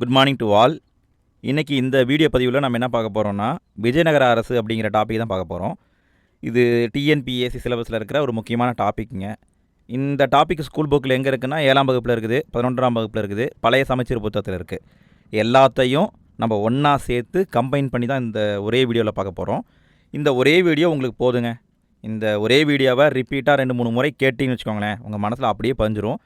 Good morning to all. இன்றைக்கி இந்த video பதிவில் நம்ம என்ன பார்க்க போகிறோம்னா விஜயநகர அரசு அப்படிங்கிற டாபிக் தான் பார்க்க போகிறோம். இது டிஎன்பிஎஸ்சி சிலபஸில் இருக்கிற ஒரு முக்கியமான டாப்பிக்குங்க. இந்த டாபிக் ஸ்கூல் புக்கில் எங்கே இருக்குன்னா 7ஆம் வகுப்பில் இருக்குது, 11ஆம் வகுப்பில் இருக்குது, பழைய சமச்சீர் புத்தகத்தில் இருக்குது. எல்லாத்தையும் நம்ம ஒன்றா சேர்த்து கம்பைன் பண்ணி தான் இந்த ஒரே வீடியோவில் பார்க்க போகிறோம். இந்த ஒரே வீடியோ உங்களுக்கு போதுங்க. இந்த ஒரே வீடியோவை ரிப்பீட்டாக 2-3 முறை கேட்டிங்கன்னு வச்சுக்கோங்களேன், உங்கள் மனசில் அப்படியே பதிஞ்சிரும்.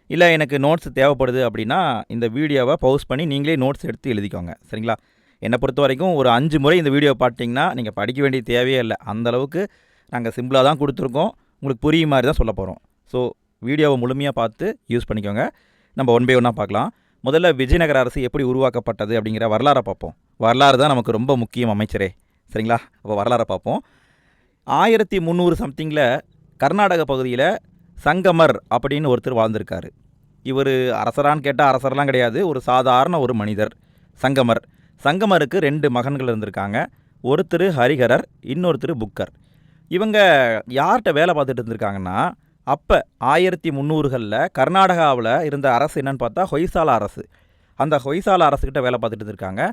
இல்லை எனக்கு நோட்ஸ் தேவைப்படுது அப்படின்னா இந்த வீடியோவை பவுஸ் பண்ணி நீங்களே நோட்ஸ் எடுத்து எழுதிக்கோங்க, சரிங்களா? என்னை பொறுத்த வரைக்கும் ஒரு 5 முறை இந்த வீடியோ பார்த்தீங்கன்னா நீங்கள் படிக்க வேண்டிய தேவையே இல்லை. அந்தளவுக்கு நாங்கள் சிம்பிளாக தான் கொடுத்துருக்கோம், உங்களுக்கு புரியும் மாதிரி தான் சொல்ல போகிறோம். ஸோ வீடியோவை முழுமையாக பார்த்து யூஸ் பண்ணிக்கோங்க. நம்ம ஒன் பை ஒன்னாக பார்க்கலாம். முதல்ல விஜயநகர அரசு எப்படி உருவாக்கப்பட்டது அப்படிங்கிற வரலாறை பார்ப்போம். வரலாறு தான் நமக்கு ரொம்ப முக்கியம் அமைச்சரே, சரிங்களா? அப்போ வரலாறை பார்ப்போம். 1300 சம்திங்கில் கர்நாடக பகுதியில் சங்கமர் அப்படின்னு ஒருத்தர் வாழ்ந்திருக்காரு. இவர் அரசரான்னு கேட்டால் அரசரெலாம் கிடையாது, ஒரு சாதாரண ஒரு மனிதர் சங்கமர். சங்கமருக்கு 2 மகன்கள் இருந்திருக்காங்க. ஒருத்தர் ஹரிஹரர், இன்னொருத்தர் புக்கர். இவங்க யார்கிட்ட வேலை பார்த்துட்டு இருந்திருக்காங்கன்னா, அப்போ 1300களில் கர்நாடகாவில் இருந்த அரசு என்னன்னு பார்த்தா ஹொய்சாலா அரசு. அந்த ஹொய்சாலா அரசுக்கிட்ட வேலை பார்த்துட்டு இருந்திருக்காங்க.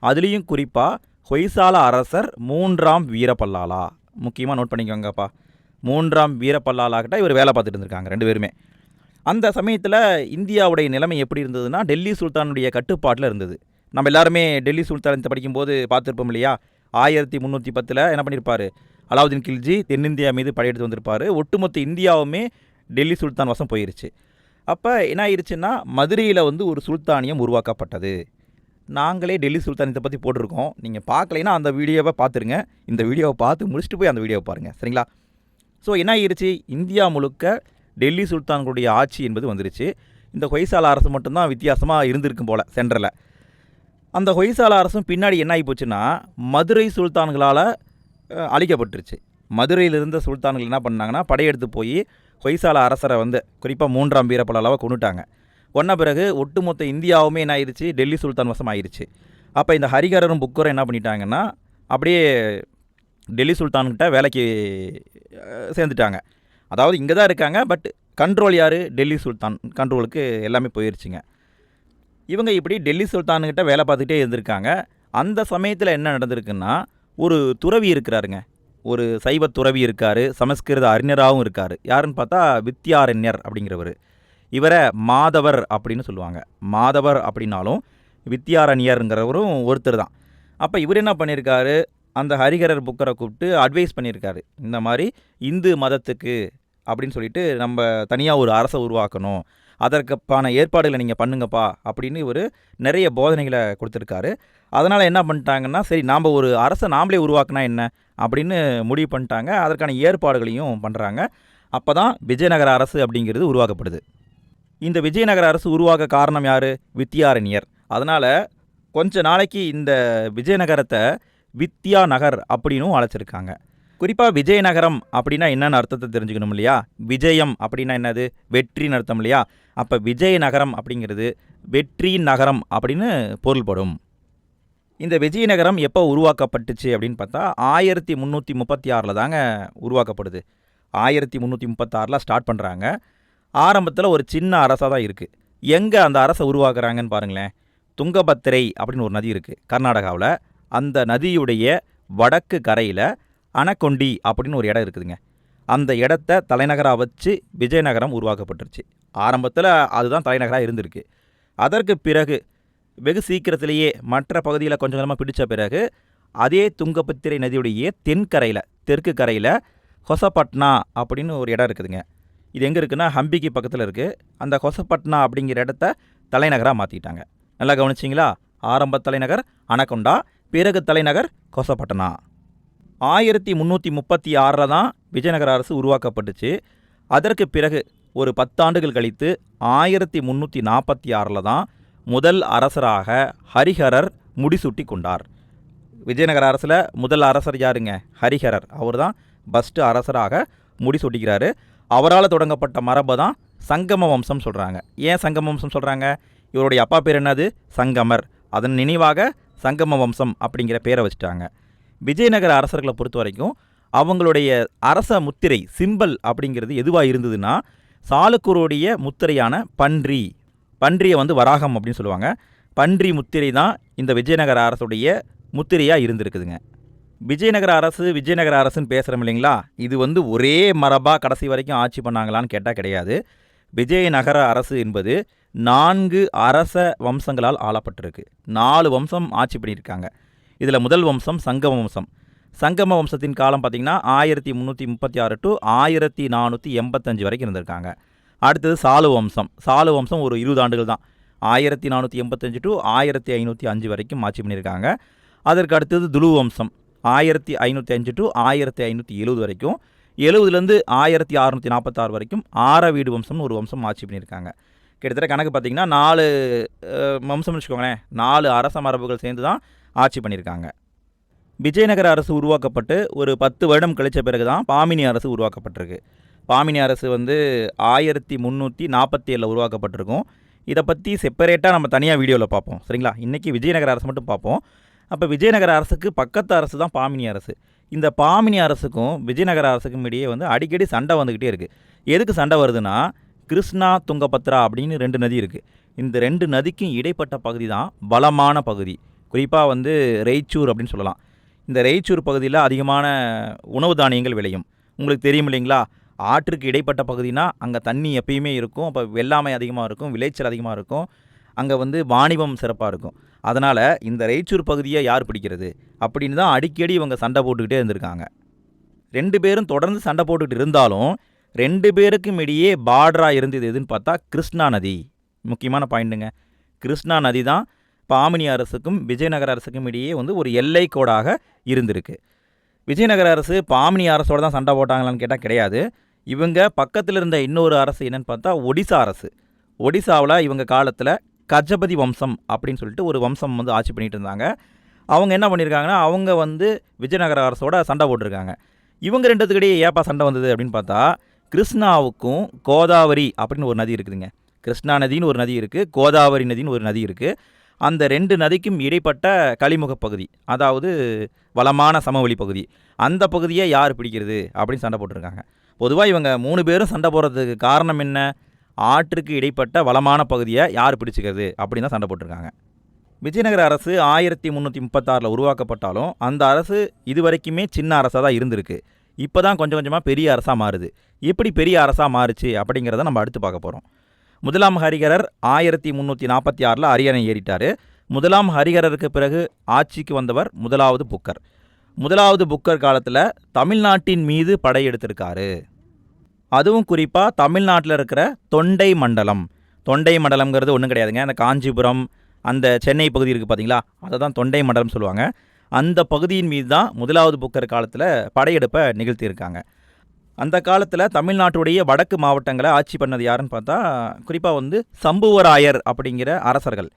அதுலேயும் குறிப்பாக ஹொய்சாலா அரசர் 3ஆம் வீரபல்லாலா, முக்கியமாக நோட் பண்ணிக்கோங்கப்பா, 3ஆம் வீரபல்லாலாக்கிட்ட இவர் வேலை பார்த்துட்டு இருந்திருக்காங்க 2 பேருமே. அந்த சமயத்தில் இந்தியாவுடைய நிலைமை எப்படி இருந்ததுன்னா, டெல்லி சுல்தானுடைய கட்டுப்பாட்டில் இருந்தது. நம்ம எல்லாருமே டெல்லி சுல்தானத்தை படிக்கும்போது பார்த்துருப்போம் இல்லையா? 1310 என்ன பண்ணியிருப்பார், அலாவுதீன் கில்ஜி தென்னிந்தியா மீது படையெடுத்து வந்திருப்பார். ஒட்டுமொத்த இந்தியாவுமே டெல்லி சுல்தான் வசம் போயிருச்சு. அப்போ என்ன ஆயிடுச்சுன்னா, மதுரையில் ஒரு சுல்தானியம் உருவாக்கப்பட்டது. நாங்களே டெல்லி சுல்தானியத்தை பற்றி போட்டிருக்கோம், நீங்கள் பார்க்கலைன்னா அந்த வீடியோவை பார்த்துருங்க. இந்த வீடியோவை பார்த்து முடிச்சுட்டு போய் அந்த வீடியோவை பாருங்கள், சரிங்களா? ஸோ என்ன ஆயிடுச்சு, இந்தியா முழுக்க டெல்லி சுல்தான்களுடைய ஆட்சி என்பது வந்துருச்சு. இந்த ஹொய்சாலா அரசு மட்டும்தான் வித்தியாசமாக இருந்திருக்கும் போல் சென்டரில். அந்த ஹொய்சாலா அரசும் பின்னாடி என்ன ஆகி போச்சுன்னா, மதுரை சுல்தான்களால் அழிக்கப்பட்டுருச்சு. மதுரையில் இருந்த சுல்தான்கள் என்ன பண்ணாங்கன்னா, படையெடுத்து போய் ஹொய்சாலா அரசரை குறிப்பாக 3ஆம் வீரபல்லாலாவை கொண்டுட்டாங்க. கொன்ன பிறகு ஒட்டுமொத்த இந்தியாவுமே என்ன ஆயிடுச்சு, டெல்லி சுல்தான் வசம் ஆயிடுச்சு. அப்போ இந்த ஹரிஹரரும் புக்கரும் என்ன பண்ணிட்டாங்கன்னா, அப்படியே டெல்லி சுல்தான்கிட்ட வேலைக்கு சேர்ந்துட்டாங்க. அதாவது இங்கே தான் இருக்காங்க, பட் கண்ட்ரோல் யார், டெல்லி சுல்தான் கண்ட்ரோலுக்கு எல்லாமே போயிடுச்சுங்க. இவங்க இப்படி டெல்லி சுல்தான்கிட்ட வேலை பார்த்துட்டே இருந்திருக்காங்க. அந்த சமயத்தில் என்ன நடந்திருக்குன்னா, ஒரு துறவி இருக்கிறாருங்க, ஒரு சைவ துறவி இருக்கார், சமஸ்கிருத அறிஞராகவும் இருக்கார். யாருன்னு பார்த்தா வித்யாரண்யர் அப்படிங்கிறவர். இவரை மாதவர் அப்படின்னு சொல்லுவாங்க. மாதவர் அப்படின்னாலும் வித்யாரண்யருங்கிறவரும் ஒருத்தர் தான். அப்போ இவர் என்ன பண்ணியிருக்காரு, அந்த ஹரிஹரர் புக்கரை கூப்பிட்டு அட்வைஸ் பண்ணியிருக்காரு. இந்த மாதிரி இந்து மதத்துக்கு அப்படின்னு சொல்லிட்டு நம்ம தனியாக ஒரு அரசை உருவாக்கணும், அதற்கான ஏற்பாடுகளை நீங்கள் பண்ணுங்கப்பா அப்படின்னு இவர் நிறைய போதனைகளை கொடுத்துருக்காரு. அதனால் என்ன பண்ணிட்டாங்கன்னா, சரி நாம் ஒரு அரசை நாமளே உருவாக்கினா என்ன அப்படின்னு முடிவு பண்ணிட்டாங்க. அதற்கான ஏற்பாடுகளையும் பண்ணுறாங்க. அப்போ தான் விஜயநகர அரசு அப்படிங்கிறது உருவாக்கப்படுது. இந்த விஜயநகர அரசு உருவாக்க காரணம் யார், வித்யாரண்யர். அதனால் கொஞ்ச நாளைக்கு இந்த விஜயநகரத்தை வித்யா நகர் அப்படின்னும் அழைச்சிருக்காங்க. குறிப்பாக விஜயநகரம் அப்படின்னா என்னென்ன அர்த்தத்தை தெரிஞ்சுக்கணும் இல்லையா? விஜயம் அப்படின்னா என்னது, வெற்றின்னு அர்த்தம் இல்லையா? அப்போ விஜயநகரம் அப்படிங்கிறது வெற்றி நகரம் அப்படின்னு பொருள்படும். இந்த விஜயநகரம் எப்போ உருவாக்கப்பட்டுச்சு அப்படின்னு பார்த்தா 1336 தாங்க உருவாக்கப்படுது. 1336 ஸ்டார்ட் பண்ணுறாங்க. ஆரம்பத்தில் ஒரு சின்ன அரசாக தான் இருக்குது. எங்கே அந்த அரசை உருவாக்குறாங்கன்னு பாருங்களேன். துங்கபத்திரை அப்படின்னு ஒரு நதி இருக்குது கர்நாடகாவில். அந்த நதியுடைய வடக்கு கரையில் அணக்கொண்டி அப்படின்னு ஒரு இடம் இருக்குதுங்க. அந்த இடத்த தலைநகராக வச்சு விஜயநகரம் உருவாக்கப்பட்டுருச்சு. ஆரம்பத்தில் அதுதான் தலைநகராக இருந்திருக்கு. அதற்கு பிறகு வெகு சீக்கிரத்திலேயே மற்ற பகுதியில் கொஞ்சம் கொஞ்சமாக பிடிச்ச பிறகு அதே துங்கபத்திரை நதியுடைய தென்கரையில், தெற்கு கரையில் ஹொசபட்னா அப்படின்னு ஒரு இடம் இருக்குதுங்க. இது எங்கே இருக்குன்னா, ஹம்பிக்கு பக்கத்தில் இருக்குது. அந்த ஹொசபட்னா அப்படிங்கிற இடத்த தலைநகராக மாற்றிட்டாங்க. நல்லா கவனிச்சிங்களா? ஆரம்ப தலைநகர் அணக்கொண்டா, பிறகு தலைநகர் கொசப்பட்டனா. 1336 தான் விஜயநகர அரசு உருவாக்கப்பட்டுச்சு. அதற்கு பிறகு ஒரு 10 ஆண்டுகள் கழித்து 1346 தான் முதல் அரசராக ஹரிஹரர் முடிசூட்டி கொண்டார். விஜயநகர அரசில் முதல் அரசர் யாருங்க, ஹரிஹரர். அவர் தான் ஃபஸ்ட்டு அரசராக முடிசூட்டிக்கிறாரு. அவரால் தொடங்கப்பட்ட மரபை தான் சங்கம வம்சம் சொல்கிறாங்க. ஏன் சங்கம வம்சம் சொல்கிறாங்க, இவருடைய அப்பா பேர் என்னது, சங்கமர். அதன் நினைவாக சங்கம வம்சம் அப்படிங்கிற பேரை வச்சுட்டாங்க. விஜயநகர அரசர்களை பொறுத்த வரைக்கும் அவங்களுடைய அரச முத்திரை சிம்பல் அப்படிங்கிறது எதுவாக இருந்ததுன்னா, சாளுக்கியருடைய முத்திரையான பன்றியை வராகம் அப்படின்னு சொல்லுவாங்க. பன்றி முத்திரை தான் இந்த விஜயநகர அரசுடைய முத்திரையாக இருந்திருக்குதுங்க. விஜயநகர அரசுன்னு பேசுகிறோம் இல்லைங்களா, இது வந்து ஒரே மரபாக கடைசி வரைக்கும் ஆட்சி பண்ணாங்களான்னு கேட்டால் கிடையாது. விஜயநகர அரசு என்பது 4 அரச வம்சங்களால் ஆளப்பட்டிருக்கு. 4 வம்சம் ஆட்சி பண்ணியிருக்காங்க. இதில் முதல் வம்சம் சங்கம வம்சம். சங்கம வம்சத்தின் காலம் பார்த்திங்கன்னா 1336 டு 1485 வரைக்கும் இருந்திருக்காங்க. அடுத்தது சாலு வம்சம். சாலு வம்சம் ஒரு 20 ஆண்டுகள் தான், 1485 டு 1505 வரைக்கும் ஆட்சி பண்ணியிருக்காங்க. அதற்கு அடுத்தது துலு வம்சம் 1505 டு 1570 வரைக்கும். 70லேருந்து 1646 வரைக்கும் ஆரவீடு வம்சம்னு ஒரு வம்சம் ஆட்சி பண்ணியிருக்காங்க. கிட்டத்தட்ட கணக்கு பார்த்திங்கன்னா 4 வம்சம்னு வச்சுக்கோங்களேன், 4 அரச மரபுகள் சேர்ந்து தான் ஆட்சி பண்ணியிருக்காங்க. விஜயநகர அரசு உருவாக்கப்பட்டு ஒரு 10 வருடம் கழித்த பிறகு தான் பாமினி அரசு உருவாக்கப்பட்டிருக்கு. பாமினி அரசு வந்து 1347 உருவாக்கப்பட்டிருக்கும். இதை பற்றி செப்பரேட்டாக நம்ம தனியாக வீடியோவில் பார்ப்போம், சரிங்களா? இன்றைக்கி விஜயநகர அரசு மட்டும் பார்ப்போம். அப்போ விஜயநகர அரசுக்கு பக்கத்து அரசு தான் பாமினி அரசு. இந்த பாமினி அரசுக்கும் விஜயநகர அரசுக்கும் இடையே வந்து அடிக்கடி சண்டை வந்துக்கிட்டே இருக்குது. எதுக்கு சண்டை வருதுன்னா, கிருஷ்ணா துங்கபத்ரா அப்படின்னு 2 நதி இருக்குது. இந்த 2 நதிக்கும் இடைப்பட்ட பகுதி தான் பலமான பகுதி. குறிப்பாக வந்து ரெய்ச்சூர் அப்படின்னு சொல்லலாம். இந்த ரெய்ச்சூர் பகுதியில் அதிகமான உணவு தானியங்கள் விளையும். உங்களுக்கு தெரியும் இல்லைங்களா, ஆற்றுக்கு இடைப்பட்ட பகுதினா அங்கே தண்ணி எப்பயுமே இருக்கும். அப்போ வெள்ளாமை அதிகமாக இருக்கும், விளைச்சல் அதிகமாக இருக்கும், அங்கே வந்து வாணிபம் சிறப்பாக இருக்கும். அதனால் இந்த ரெய்ச்சூர் பகுதியை யார் பிடிக்கிறது அப்படின்னு தான் அடிக்கடி இவங்க சண்டை போட்டுக்கிட்டே இருந்திருக்காங்க. 2 பேரும் தொடர்ந்து சண்டை போட்டுக்கிட்டு இருந்தாலும் 2 பேருக்கும் இடையே பார்டராக இருந்தது எதுன்னு பார்த்தா கிருஷ்ணா நதி. முக்கியமான பாயிண்ட்டுங்க. கிருஷ்ணா நதி தான் பாமினி அரசுக்கும் விஜயநகர அரசுக்கும் இடையே வந்து ஒரு எல்லை கோடாக இருந்திருக்கு. விஜயநகர அரசு பாமினி அரசோடு தான் சண்டை போட்டாங்களான்னு கேட்டால் கிடையாது. இவங்க பக்கத்தில் இருந்த இன்னொரு அரசு என்னென்னு பார்த்தா ஒடிசா அரசு. ஒடிசாவில் இவங்க காலத்தில் கஜபதி வம்சம் அப்படின்னு சொல்லிட்டு ஒரு வம்சம் வந்து ஆட்சி பண்ணிகிட்டு இருந்தாங்க. அவங்க என்ன பண்ணியிருக்காங்கன்னா, அவங்க வந்து விஜயநகர அரசோட சண்டை போட்டிருக்காங்க. இவங்க 2த்துக்கிடையே ஏப்பா சண்டை வந்தது அப்படின்னு பார்த்தா, கிருஷ்ணாவுக்கும் கோதாவரி அப்படின்னு ஒரு நதி இருக்குதுங்க. கிருஷ்ணா நதின்னு ஒரு நதி இருக்குது, கோதாவரி நதின்னு ஒரு நதி இருக்குது. அந்த 2 நதிக்கும் இடைப்பட்ட கலிமுக பகுதி, அதாவது வளமான சமவெளி பகுதி, அந்த பகுதியை யார் பிடிக்கிறது அப்படின்னு சண்டை போட்டிருக்காங்க. பொதுவாக இவங்க 3 பேரும் சண்டை போடுறதுக்கு காரணம் என்ன, ஆற்றுக்கு இடைப்பட்ட வளமான பகுதியை யார் பிடிச்சிக்கிறது அப்படின்னு தான் சண்டை போட்டிருக்காங்க. விஜயநகர அரசு 1336 உருவாக்கப்பட்டாலும் அந்த அரசு இதுவரைக்குமே சின்ன அரசாக தான் இருந்திருக்கு. இப்போ தான் கொஞ்சம் கொஞ்சமாக பெரிய அரசாக மாறுது. எப்படி பெரிய அரசாக மாறுச்சு அப்படிங்கிறத நம்ம அடுத்து பார்க்க போகிறோம். முதலாம் ஹரிகரர் 1346 அரியணை ஏறிட்டார். முதலாம் ஹரிகரருக்கு பிறகு ஆட்சிக்கு வந்தவர் முதலாவது புக்கர். முதலாவது புக்கர் காலத்தில் தமிழ்நாட்டின் மீது படையெடுத்திருக்காரு. அதுவும் குறிப்பாக தமிழ்நாட்டில் இருக்கிற தொண்டை மண்டலம். தொண்டை மண்டலம்ங்கிறது ஒன்றும் கிடையாதுங்க, அந்த காஞ்சிபுரம் அந்த சென்னை பகுதி இருக்குது பார்த்தீங்களா, அதை தான் தொண்டை மண்டலம் சொல்லுவாங்க. அந்த பகுதியின் மீது தான் முதலாவது புக்கர் காலத்தில் படையெடுப்பை நிகழ்த்தியிருக்காங்க. அந்த காலத்தில் தமிழ்நாட்டுடைய வடக்கு மாவட்டங்களை ஆட்சி பண்ணது யாருன்னு பார்த்தா, குறிப்பாக வந்து சம்புவராயர் அப்படிங்கிற அரசர்கள்.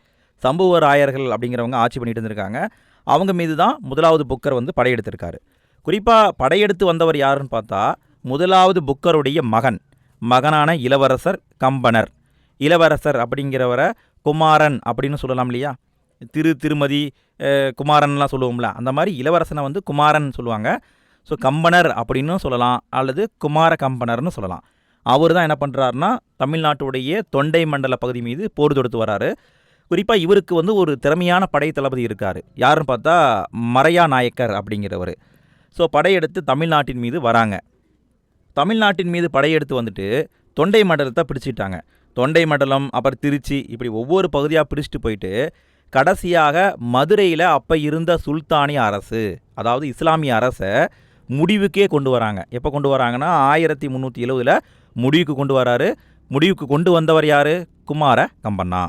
சம்புவராயர்கள் அப்படிங்கிறவங்க ஆட்சி பண்ணிட்டு இருந்திருக்காங்க. அவங்க மீது தான் முதலாவது புக்கர் வந்து படையெடுத்திருக்காரு. குறிப்பாக படையெடுத்து வந்தவர் யாருன்னு பார்த்தா, முதலாவது புக்கருடைய மகனான இளவரசர் கம்பனர். இளவரசர் அப்படிங்கிறவரை குமாரன் அப்படின்னு சொல்லலாம் இல்லையா, திருமதி குமாரன்லாம் சொல்லுவோம்ல, அந்த மாதிரி இளவரசனை வந்து குமாரன் சொல்லுவாங்க. ஸோ கம்பனர் அப்படின்னு சொல்லலாம், அல்லது குமார கம்பனர்னு சொல்லலாம். அவர் தான் என்ன பண்ணுறாருனா, தமிழ்நாட்டுடைய தொண்டை மண்டல பகுதி மீது போர் தொடுத்து வராரு. குறிப்பாக இவருக்கு வந்து ஒரு திறமையான படை தளபதி இருக்கார். யாருன்னு பார்த்தா மரையா நாயக்கர் அப்படிங்கிறவர். ஸோ படையெடுத்து தமிழ்நாட்டின் மீது வராங்க. தமிழ்நாட்டின் மீது படையெடுத்து வந்துட்டு தொண்டை மண்டலத்தை பிடிச்சிட்டாங்க. தொண்டை மண்டலம், அப்புறம் திருச்சி, இப்படி ஒவ்வொரு பகுதியாக பிடிச்சிட்டு போயிட்டு கடைசியாக மதுரையில் அப்போ இருந்த சுல்தானிய அரசு, அதாவது இஸ்லாமிய அரசை முடிவுக்கே கொண்டு வராங்க. எப்போ கொண்டு வராங்கன்னா 1370 முடிவுக்கு கொண்டு வராரு. முடிவுக்கு கொண்டு வந்தவர் யார்? குமார கம்பண்ணா.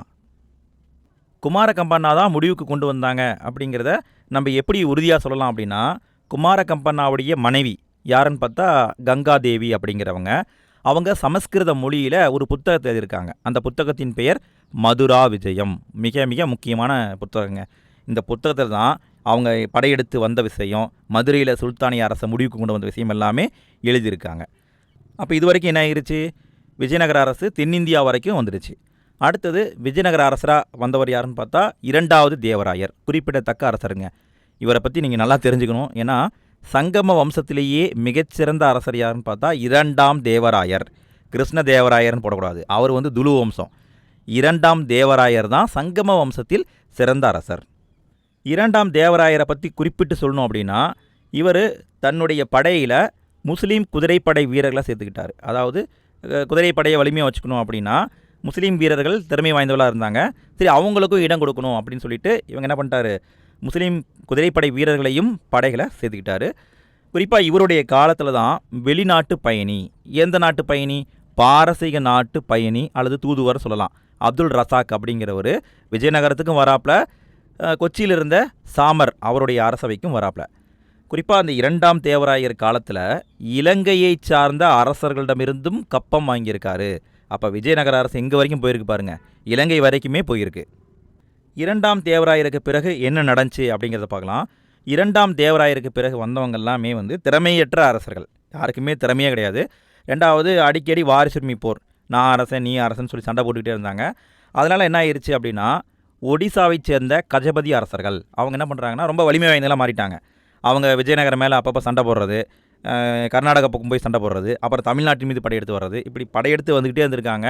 குமார கம்பண்ணா தான் முடிவுக்கு கொண்டு வந்தாங்க. அப்படிங்கிறத நம்ம எப்படி உறுதியாக சொல்லலாம் அப்படின்னா, குமார கம்பண்ணாவுடைய மனைவி யாருன்னு பார்த்தா கங்காதேவி அப்படிங்கிறவங்க. அவங்க சமஸ்கிருத மொழியில் ஒரு புத்தகத்தை எழுதியிருக்காங்க. அந்த புத்தகத்தின் பெயர் மதுரா விஜயம். மிக மிக முக்கியமான புத்தகங்க. இந்த புத்தகத்தில் தான் அவங்க படையெடுத்து வந்த விஷயம், மதுரையில் சுல்தானிய அரசை முடிவுக்கு கொண்டு வந்த விஷயம் எல்லாமே எழுதியிருக்காங்க. அப்போ இது வரைக்கும் என்ன ஆகிருச்சு, விஜயநகர அரசு தென்னிந்தியா வரைக்கும் வந்துடுச்சு. அடுத்தது விஜயநகர அரசராக வந்தவர் யாருன்னு பார்த்தா 2வது தேவராயர். குறிப்பிடத்தக்க அரசருங்க. இவரை பற்றி நீங்கள் நல்லா தெரிஞ்சுக்கணும். ஏன்னா சங்கம வம்சத்திலேயே மிகச்சிறந்த அரசர் யாருன்னு பார்த்தா 2ஆம் தேவராயர். கிருஷ்ண தேவராயர்னு போடக்கூடாது, அவர் வந்து துலு வம்சம். 2ஆம் தேவராயர் தான் சங்கம வம்சத்தில் சிறந்த அரசர். இரண்டாம் தேவராயரை பற்றி குறிப்பிட்டு சொல்லணும் அப்படின்னா, இவர் தன்னுடைய படையில் முஸ்லீம் குதிரைப்படை வீரர்களை சேர்த்துக்கிட்டார். அதாவது குதிரைப்படையை வலிமையாக வச்சுக்கணும் அப்படின்னா முஸ்லீம் வீரர்கள் திறமை வாய்ந்தவர்களாக இருந்தாங்க. சரி, அவங்களுக்கும் இடம் கொடுக்கணும் அப்படின்னு சொல்லிட்டு இவங்க என்ன பண்ணிட்டாரு, முஸ்லீம் குதிரைப்படை வீரர்களையும் படைகளை சேர்த்துக்கிட்டாரு. குறிப்பாக இவருடைய காலத்தில் தான் வெளிநாட்டு பயணி, எந்த நாட்டு பயணி, பாரசீக நாட்டு பயணி அல்லது தூதுவர் சொல்லலாம், அப்துல் ரசாக் அப்படிங்கிறவர் விஜயநகரத்துக்கும் வராப்பில், கொச்சியில் இருந்த சாமர் அவருடைய அரசவைக்கும் வராப்பில். குறிப்பாக அந்த இரண்டாம் தேவராயர் காலத்தில் இலங்கையை சார்ந்த அரசர்களிடமிருந்தும் கப்பம் வாங்கியிருக்காரு. அப்போ விஜயநகர அரசு எங்கே வரைக்கும் போயிருக்கு பாருங்கள், இலங்கை வரைக்குமே போயிருக்கு. இரண்டாம் தேவராயருக்கு பிறகு என்ன நடந்துச்சு அப்படிங்கிறத பார்க்கலாம். இரண்டாம் தேவராயருக்கு பிறகு வந்தவங்க எல்லாமே திறமையற்ற அரசர்கள், யாருக்குமே திறமையே கிடையாது. ரெண்டாவது, அடிக்கடி வாரிசுரிமை போர், நான் அரசன் நீ அரசன் சொல்லி சண்டை போட்டுக்கிட்டே இருந்தாங்க. அதனால் என்ன ஆயிடுச்சு அப்படின்னா, ஒடிசாவை சேர்ந்த கஜபதி அரசர்கள் அவங்க என்ன பண்ணுறாங்கன்னா ரொம்ப வலிமை வாய்ந்தெல்லாம் மாறிட்டாங்க. அவங்க விஜயநகரம் மேலே அப்பப்போ சண்டை போடுறது, கர்நாடகா பக்கம் போய் சண்டை போடுறது, அப்புறம் தமிழ்நாட்டின் மீது படையெடுத்து வர்றது, இப்படி படையெடுத்து வந்துக்கிட்டே இருந்திருக்காங்க.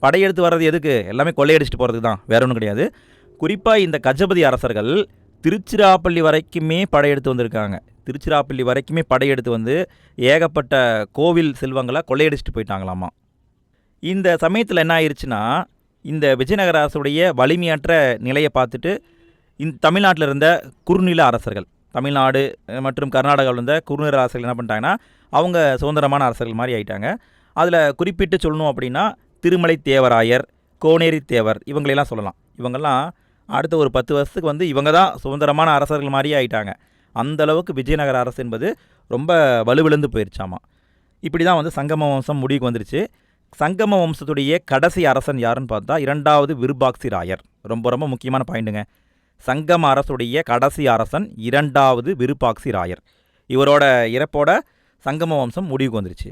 படையெடுத்து வர்றது எதுக்கு, எல்லாமே கொள்ளையடிச்சிட்டு போகிறதுக்கு தான், வேற ஒன்றும் கிடையாது. குறிப்பாக இந்த கஜபதி அரசர்கள் திருச்சிராப்பள்ளி வரைக்குமே படையெடுத்து வந்திருக்காங்க. திருச்சிராப்பள்ளி வரைக்குமே படையெடுத்து வந்து ஏகப்பட்ட கோவில் செல்வங்களை கொள்ளையடிச்சிட்டு போயிட்டாங்களாமா. இந்த சமயத்தில் என்ன ஆயிடுச்சுன்னா, இந்த விஜயநகர அரசுடைய வலிமையற்ற நிலையை பார்த்துட்டு தமிழ்நாட்டில் இருந்த குறுநில அரசர்கள், தமிழ்நாடு மற்றும் கர்நாடகாவில் இருந்த குறுநில அரசர்கள் என்ன பண்ணிட்டாங்கன்னா, அவங்க சுதந்திரமான அரசர்கள் மாதிரி ஆகிட்டாங்க. அதில் குறிப்பிட்டு சொல்லணும் அப்படின்னா திருமலை தேவராயர், கோனேரி தேவர், இவங்களெல்லாம் சொல்லலாம். இவங்கெல்லாம் அடுத்த ஒரு 10 வருஷத்துக்கு இவங்க தான் சுதந்திரமான அரசர்கள் மாதிரியே ஆகிட்டாங்க. அந்தளவுக்கு விஜயநகர அரசு என்பது ரொம்ப வலுவிழந்து போயிடுச்சாமா. இப்படி தான் சங்கம வம்சம் முடிவுக்கு வந்துருச்சு. சங்கம வம்சத்துடைய கடைசி அரசன் யாருன்னு பார்த்தா இரண்டாவது விருபாக்சி ராயர். ரொம்ப ரொம்ப முக்கியமான பாயிண்ட்டுங்க. சங்கம அரசுடைய கடைசி அரசன் இரண்டாவது விருபாக்சி ராயர். இவரோட இறப்போட சங்கம வம்சம் முடிவுக்கு வந்துருச்சு.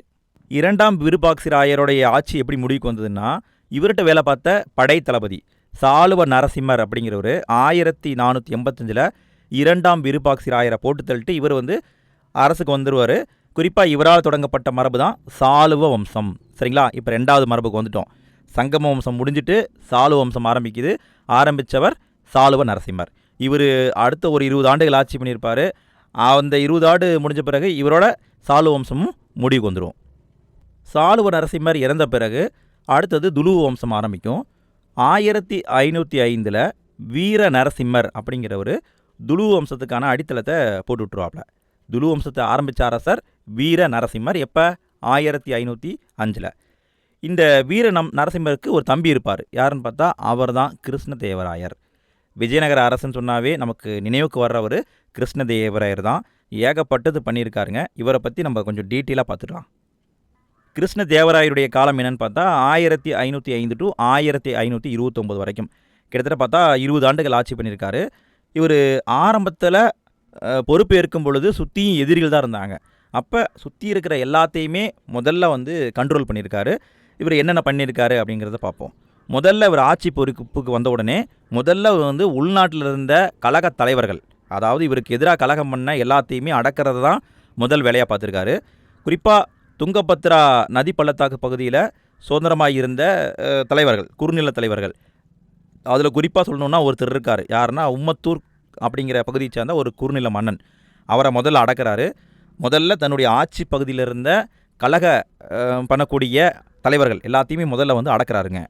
இரண்டாம் விருபாக்சி ராயருடைய ஆட்சி எப்படி முடிவுக்கு வந்ததுன்னா, இவர்கிட்ட வேலை பார்த்த படை தளபதி சாலுவ நரசிம்மர் அப்படிங்கிறவர் 1485 இரண்டாம் விருபாக்சி ராயரை போட்டு தள்ளிட்டு இவர் அரசுக்கு வந்துடுவார். குறிப்பாக இவரால் தொடங்கப்பட்ட மரபு தான் சாலுவ வம்சம். சரிங்களா, இப்போ ரெண்டாவது மரபுக்கு வந்துட்டோம். சங்கம வம்சம் முடிஞ்சிட்டு சாலுவ வம்சம் ஆரம்பிக்குது. ஆரம்பித்தவர் சாலுவ நரசிம்மர். இவர் அடுத்த ஒரு 20 ஆண்டுகள் ஆட்சி பண்ணியிருப்பார். அந்த 20 ஆண்டு முடிஞ்ச பிறகு இவரோட சாலுவ வம்சமும் முடிவுக்கு வந்துடும். சாலுவ நரசிம்மர் இறந்த பிறகு அடுத்தது துலுவ வம்சம் ஆரம்பிக்கும். 1505 வீர நரசிம்மர் அப்படிங்கிறவர் துலுவ வம்சத்துக்கான அடித்தளத்தை போட்டு விட்டுருவாப்ல. துலுவ வம்சத்தை ஆரம்பித்த அரசர் வீர நரசிம்மர். எப்போ, 1505. இந்த வீர நரசிம்மருக்கு ஒரு தம்பி இருப்பார். யாருன்னு பார்த்தா அவர் தான் கிருஷ்ணதேவராயர். விஜயநகர அரசுன்னு சொன்னாவே நமக்கு நினைவுக்கு வர்றவர் கிருஷ்ணதேவராயர் தான். ஏகப்பட்டது பண்ணியிருக்காருங்க. இவரை பற்றி நம்ம கொஞ்சம் டீட்டெயிலாக பார்த்துக்கலாம். கிருஷ்ணதேவராயருடைய காலம் என்னென்னு பார்த்தா 1505 to 1529 வரைக்கும், கிட்டத்தட்ட பார்த்தா 20 ஆண்டுகள் ஆட்சி பண்ணியிருக்காரு. இவர் ஆரம்பத்தில் பொறுப்பேற்கும் பொழுது சுற்றியும் எதிரிகள் தான் இருந்தாங்க. அப்போ சுற்றி இருக்கிற எல்லாத்தையுமே முதல்ல கண்ட்ரோல் பண்ணியிருக்காரு. இவர் என்னென்ன பண்ணியிருக்காரு அப்படிங்கிறத பார்ப்போம். முதல்ல இவர் ஆட்சி பொறுப்புக்கு வந்த உடனே முதல்ல உள்நாட்டில் இருந்த கழக தலைவர்கள், அதாவது இவருக்கு எதிராக கழகம் பண்ண எல்லாத்தையுமே அடக்கிறது தான் முதல் வேலையாக பார்த்துருக்காரு. குறிப்பாக துங்கபத்ரா நதி பள்ளத்தாக்கு பகுதியில் சுதந்திரமாக இருந்த தலைவர்கள், குறுநில தலைவர்கள், அதில் குறிப்பாக சொல்லணுன்னா ஒருத்தர் இருக்கார். யாருன்னா உம்மத்தூர் அப்படிங்கிற பகுதியை சேர்ந்த ஒரு குறுநில மன்னன். அவரை முதல்ல அடக்கிறாரு. முதல்ல தன்னுடைய ஆட்சி பகுதியில் இருந்த கழக பண்ணக்கூடிய தலைவர்கள் எல்லாத்தையுமே முதல்ல அடக்கிறாருங்க.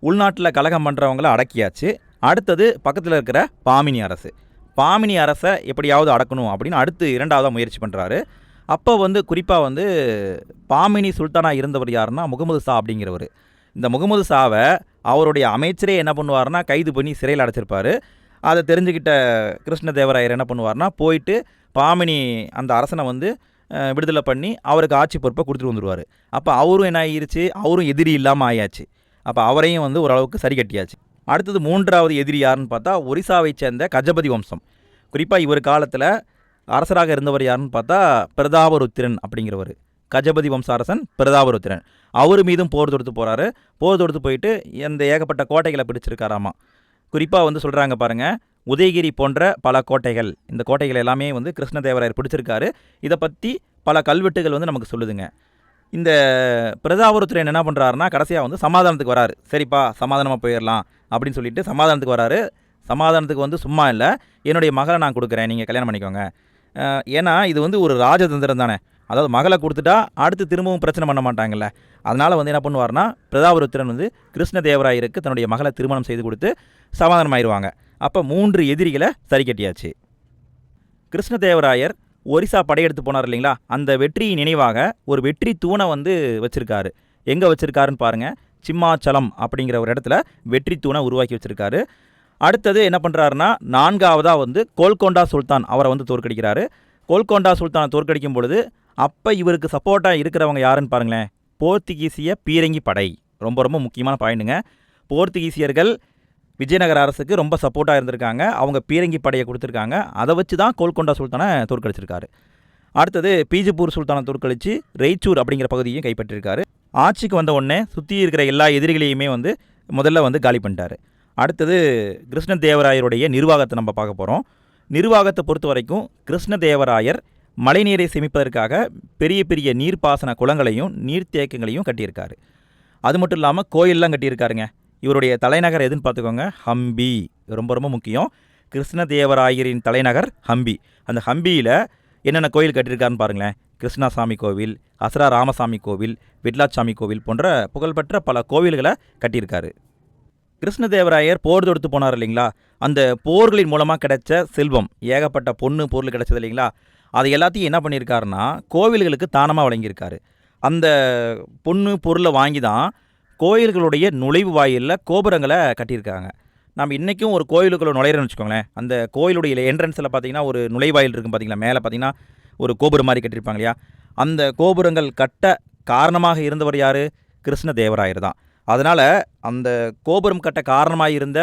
உள்நாட்டில் கழகம் பண்ணுறவங்கள அடக்கியாச்சு. அடுத்தது பக்கத்தில் இருக்கிற பாமினி அரசு. பாமினி அரசை எப்படியாவது அடக்கணும் அப்படின்னு அடுத்து இரண்டாவதாக முயற்சி பண்ணுறாரு. அப்போ குறிப்பாக பாமினி சுல்தானாக இருந்தவர் யாருன்னா முகமது ஷா அப்படிங்கிறவர். இந்த முகமது ஷாவை அவருடைய அமைச்சரே என்ன பண்ணுவார்னா கைது பண்ணி சிறையில் அடைச்சிருப்பார். அதை தெரிஞ்சுக்கிட்ட கிருஷ்ணதேவராயர் என்ன பண்ணுவார்னா போயிட்டு பாமினி அந்த அரசனை விடுதலை பண்ணி அவருக்கு ஆட்சி பொறுப்பை கொடுத்துட்டு வந்துடுவார். அப்போ அவரும் என்ன ஆகிருச்சு, அவரும் எதிரி இல்லாமல் ஆயாச்சு. அப்போ அவரையும் ஓரளவுக்கு சரி கட்டியாச்சு. அடுத்தது மூன்றாவது எதிரி யாருன்னு பார்த்தா ஒரிசாவை சேர்ந்த கஜபதி வம்சம். குறிப்பாக இவர் காலத்தில் அரசராக இருந்தவர் யாருன்னு பார்த்தா பிரதாபருத்திரன் அப்படிங்கிறவர். கஜபதி வம்ச அரசன் பிரதாபருத்திரன். அவர் மீதும் போர் தொடுத்து போகிறாரு. போர் தொடுத்து போயிட்டு இந்த ஏகப்பட்ட கோட்டைகளை பிடிச்சிருக்காராமா. குறிப்பாக சொல்கிறாங்க பாருங்கள், உதயகிரி போன்ற பல கோட்டைகள், இந்த கோட்டைகள் எல்லாமே கிருஷ்ணதேவராயர் பிடிச்சிருக்காரு. இதை பற்றி பல கல்வெட்டுகள் நமக்கு சொல்லுதுங்க. இந்த பிரதாபருத்திரன் என்ன பண்ணுறாருனா கடைசியாக சமாதானத்துக்கு வராரு. சரிப்பா, சமாதானமாக போயிடலாம் அப்படின்னு சொல்லிட்டு சமாதானத்துக்கு வராரு. சமாதானத்துக்கு வந்து சும்மா இல்லை, என்னுடைய மகளை நான் கொடுக்குறேன், நீங்கள் கல்யாணம் பண்ணிக்கோங்க. ஏன்னா இது வந்து ஒரு ராஜதந்திரம் தானே. அதாவது மகளை கொடுத்துட்டா அடுத்து திரும்பவும் பிரச்சனை பண்ண மாட்டாங்கல்ல. அதனால் வந்து என்ன பண்ணுவார்னா, பிரதாபருத்திரன் வந்து கிருஷ்ணதேவராயருக்கு தன்னுடைய மகளை திருமணம் செய்து கொடுத்து சமாதானமாயிருவாங்க. அப்போ 3 எதிரிகளை சரி கட்டியாச்சு. கிருஷ்ணதேவராயர் ஒரிசா படையெடுத்து போனார் இல்லைங்களா, அந்த வெற்றியின் நினைவாக ஒரு வெற்றி தூணை வந்து வச்சுருக்காரு. எங்கே வச்சுருக்காருன்னு பாருங்கள், சிம்மாச்சலம் அப்படிங்கிற ஒரு இடத்துல வெற்றி தூணை உருவாக்கி வச்சுருக்காரு. அடுத்தது என்ன பண்ணுறாருன்னா, 4ஆவதாக வந்து கோல்கொண்டா சுல்தான் அவரை வந்து தோற்கடிக்கிறாரு. கோல்கொண்டா சுல்தானை தோற்கடிக்கும் பொழுது அப்போ இவருக்கு சப்போர்ட்டாக இருக்கிறவங்க யாருன்னு பாருங்களேன், போர்த்துகீசிய பீரங்கி படை. ரொம்ப ரொம்ப முக்கியமான பாயிண்ட்டுங்க. போர்த்துகீசியர்கள் விஜயநகர அரசுக்கு ரொம்ப சப்போர்ட்டாக இருந்திருக்காங்க. அவங்க பீரங்கி படையை கொடுத்துருக்காங்க. அதை வச்சு தான் கோல்கொண்டா சுல்தானை தோற்கடிச்சிருக்காரு. அடுத்தது பீஜப்பூர் சுல்தானை தோற்கடித்து ரெய்ச்சூர் அப்படிங்கிற பகுதியையும் கைப்பற்றிருக்காரு. ஆட்சிக்கு வந்த உடனே சுற்றி இருக்கிற எல்லா எதிரிகளையுமே வந்து முதல்ல வந்து காலி பண்ணிட்டார். அடுத்தது கிருஷ்ணதேவராயருடைய நிர்வாகத்தை நம்ம பார்க்க போகிறோம். நிர்வாகத்தை பொறுத்த வரைக்கும் கிருஷ்ணதேவராயர் மழைநீரை சேமிப்பதற்காக பெரிய பெரிய நீர்ப்பாசன குளங்களையும் நீர்த்தேக்கங்களையும் கட்டியிருக்காரு. அது மட்டும் இல்லாமல் கோயிலெலாம் கட்டியிருக்காருங்க. இவருடைய தலைநகர் எதுன்னு பார்த்துக்கோங்க, ஹம்பி. ரொம்ப ரொம்ப முக்கியம். கிருஷ்ணதேவராயரின் தலைநகர் ஹம்பி. அந்த ஹம்பியில் என்னென்ன கோயில் கட்டியிருக்காருன்னு பாருங்களேன். கிருஷ்ணாசாமி கோவில், அசரா ராமசாமி கோவில், விட்லாச்சாமி கோவில் போன்ற புகழ்பெற்ற பல கோவில்களை கட்டியிருக்காரு. கிருஷ்ணதேவராயர் போர் தொடுத்து போனார் இல்லைங்களா, அந்த போர்களின் மூலமாக கிடைச்ச செல்வம், ஏகப்பட்ட பொண்ணு பொருள் கிடைச்சது இல்லைங்களா, அதை எல்லாத்தையும் என்ன பண்ணியிருக்காருன்னா கோவில்களுக்கு தானமாக வழங்கியிருக்காரு. அந்த பொண்ணு பொருளை வாங்கி தான் கோயில்களுடைய நுழைவு வாயிலில் கோபுரங்களை கட்டியிருக்காங்க. நம்ம இன்றைக்கும் ஒரு கோயிலுக்குள்ளே நுழையிறோன்னு வச்சுக்கோங்களேன், அந்த கோயிலுடைய என்ட்ரன்ஸில் பார்த்திங்கன்னா ஒரு நுழைவாயில் இருக்கும் பார்த்திங்களா, மேலே பார்த்திங்கன்னா ஒரு கோபுரம் மாதிரி கட்டியிருப்பாங்க இல்லையா, அந்த கோபுரங்கள் கட்ட காரணமாக இருந்தவர் யார்? கிருஷ்ணதேவராயர் தான். அதனால் அந்த கோபுரம் கட்ட காரணமாக இருந்த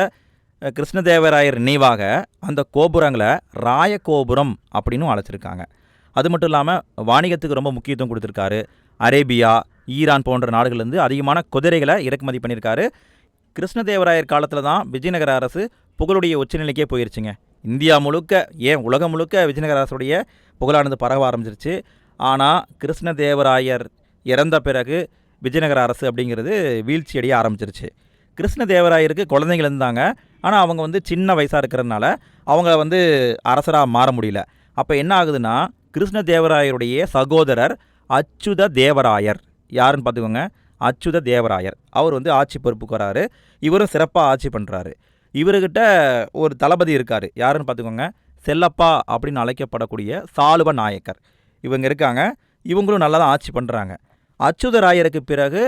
கிருஷ்ணதேவராயர் நினைவாக அந்த கோபுரங்களை ராயகோபுரம் அப்படின்னும் அழைச்சிருக்காங்க. அது மட்டும் இல்லாமல் வாணிகத்துக்கு ரொம்ப முக்கியத்துவம் கொடுத்துருக்காரு. அரேபியா, ஈரான் போன்ற நாடுகள்லேருந்து அதிகமான குதிரைகளை இறக்குமதி பண்ணியிருக்காரு. கிருஷ்ணதேவராயர் காலத்தில் தான் விஜயநகர அரசு புகழுடைய உச்சநிலைக்கே போயிருச்சுங்க. இந்தியா முழுக்க, ஏன் உலகம் முழுக்க விஜயநகர அரசுடைய புகழானது பரவ ஆரம்பிச்சிருச்சு. ஆனால் கிருஷ்ணதேவராயர் இறந்த பிறகு விஜயநகர அரசு அப்படிங்கிறது வீழ்ச்சி அடைய ஆரம்பிச்சிருச்சு. கிருஷ்ணதேவராயருக்கு குழந்தைகள் இருந்தாங்க, ஆனால் அவங்க வந்து சின்ன வயசாக இருக்கிறதுனால அவங்க வந்து அரசராக மாற முடியல. அப்போ என்ன ஆகுதுன்னா, கிருஷ்ணதேவராயருடைய சகோதரர் அச்சுத தேவராயர், யாருன்னு பார்த்துக்கோங்க, அச்சுத தேவராயர், அவர் வந்து ஆட்சி பொறுப்புக்கு வராரு. இவரும் சிறப்பாக ஆட்சி பண்ணுறாரு. இவர்கிட்ட ஒரு தளபதி இருக்கார், யாருன்னு பார்த்துக்கோங்க, செல்லப்பா அப்படின்னு அழைக்கப்படக்கூடிய சாலுவ நாயக்கர். இவங்க இருக்காங்க. இவங்களும் நல்லா தான் ஆட்சி பண்ணுறாங்க. அச்சுதராயருக்கு பிறகு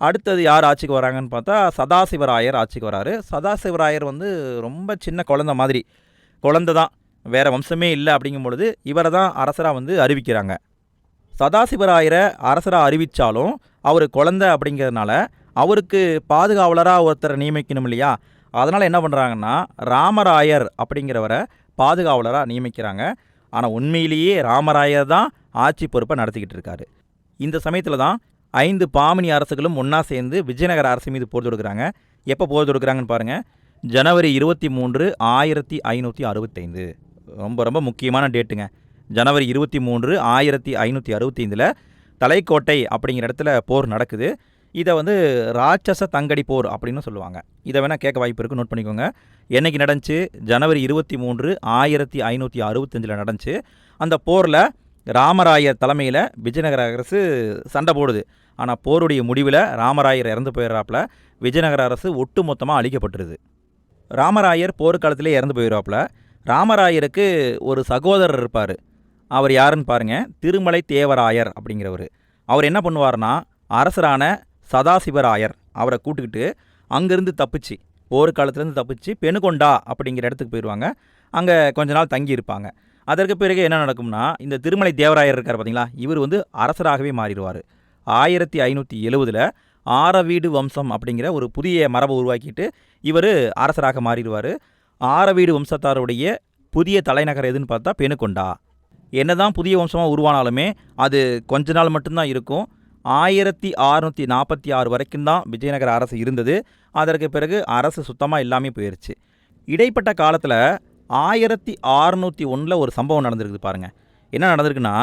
அடுத்தது யார் ஆட்சிக்கு வராங்கன்னு பார்த்தா சதாசிவராயர் ஆட்சிக்கு வராரு. சதாசிவராயர் வந்து ரொம்ப சின்ன குழந்தை மாதிரி, குழந்தை தான், வேறு வம்சமே இல்லை. அப்படிங்கும் பொழுது இவரை தான் அரசராக வந்து அறிவிக்கிறாங்க. சதாசிவராயரை அரசராக அறிவித்தாலும் அவர் குழந்தை அப்படிங்கிறதுனால அவருக்கு பாதுகாவலராக ஒருத்தரை நியமிக்கணும் இல்லையா, அதனால் என்ன பண்ணுறாங்கன்னா ராமராயர் அப்படிங்கிறவரை பாதுகாவலராக நியமிக்கிறாங்க. ஆனால் உண்மையிலேயே ராமராயர் தான் ஆட்சி பொறுப்பை நடத்திக்கிட்டு இருக்காரு. இந்த சமயத்தில் தான் 5 பாமினி அரசுகளும் ஒன்றா சேர்ந்து விஜயநகர அரசு மீது போர் தொடுக்கிறாங்க. எப்போ போர் தொடுக்கிறாங்கன்னு பாருங்கள், ஜனவரி 23, 1565. ரொம்ப ரொம்ப முக்கியமான டேட்டுங்க. ஜனவரி 23, 1565 தலைக்கோட்டை அப்படிங்கிற இடத்துல போர் நடக்குது. இதை வந்து ராட்சச தங்கடி போர் அப்படின்னு சொல்லுவாங்க. இதை வேணால் கேட்க வாய்ப்பு இருக்குது, நோட் பண்ணிக்கோங்க. என்றைக்கு நடந்துச்சு? ஜனவரி 23, 1565 நடந்துச்சு. அந்த போரில் ராமராயர் தலைமையில் விஜயநகர அரசு சண்டை போடுது. ஆனால் போருடைய முடிவில் ராமராயர் இறந்து போயிடுறாப்புல. விஜயநகர அரசு ஒட்டு மொத்தமாக அழிக்கப்பட்டுருது. ராமராயர் போர்க்காலத்திலே இறந்து போயிடுறாப்புல. ராமராயருக்கு ஒரு சகோதரர் இருப்பார். அவர் யாருன்னு பாருங்கள், திருமலை தேவராயர் அப்படிங்கிறவர். அவர் என்ன பண்ணுவார்னா, அரசரான சதாசிவராயர் அவரை கூட்டுக்கிட்டு அங்கேருந்து தப்பிச்சு, போர்க்காலத்துலேருந்து தப்பிச்சு பெனுகொண்டா அப்படிங்கிற இடத்துக்கு போயிடுவாங்க. அங்கே கொஞ்ச நாள் தங்கி இருப்பாங்க. அதற்கு பிறகு என்ன நடக்கும்னா, இந்த திருமலை தேவராயர் இருக்கார் பார்த்தீங்களா, இவர் வந்து அரசராகவே மாறிடுவார். 1570 ஆரவீடு வம்சம் அப்படிங்கிற ஒரு புதிய மரபை உருவாக்கிட்டு இவர் அரசராக மாறிடுவார். ஆரவீடு வம்சத்தாருடைய புதிய தலைநகர் எதுன்னு பார்த்தா பெனுகொண்டா. என்னதான் புதிய வம்சமாக உருவானாலுமே அது கொஞ்ச நாள் மட்டும்தான் இருக்கும். 1646 வரைக்கும் தான் விஜயநகர அரசு இருந்தது. அதற்கு பிறகு அரசு சுத்தமாக இல்லாமல் போயிடுச்சு. இடைப்பட்ட காலத்தில் 1601 ஒரு சம்பவம் நடந்திருக்குது பாருங்கள். என்ன நடந்திருக்குன்னா,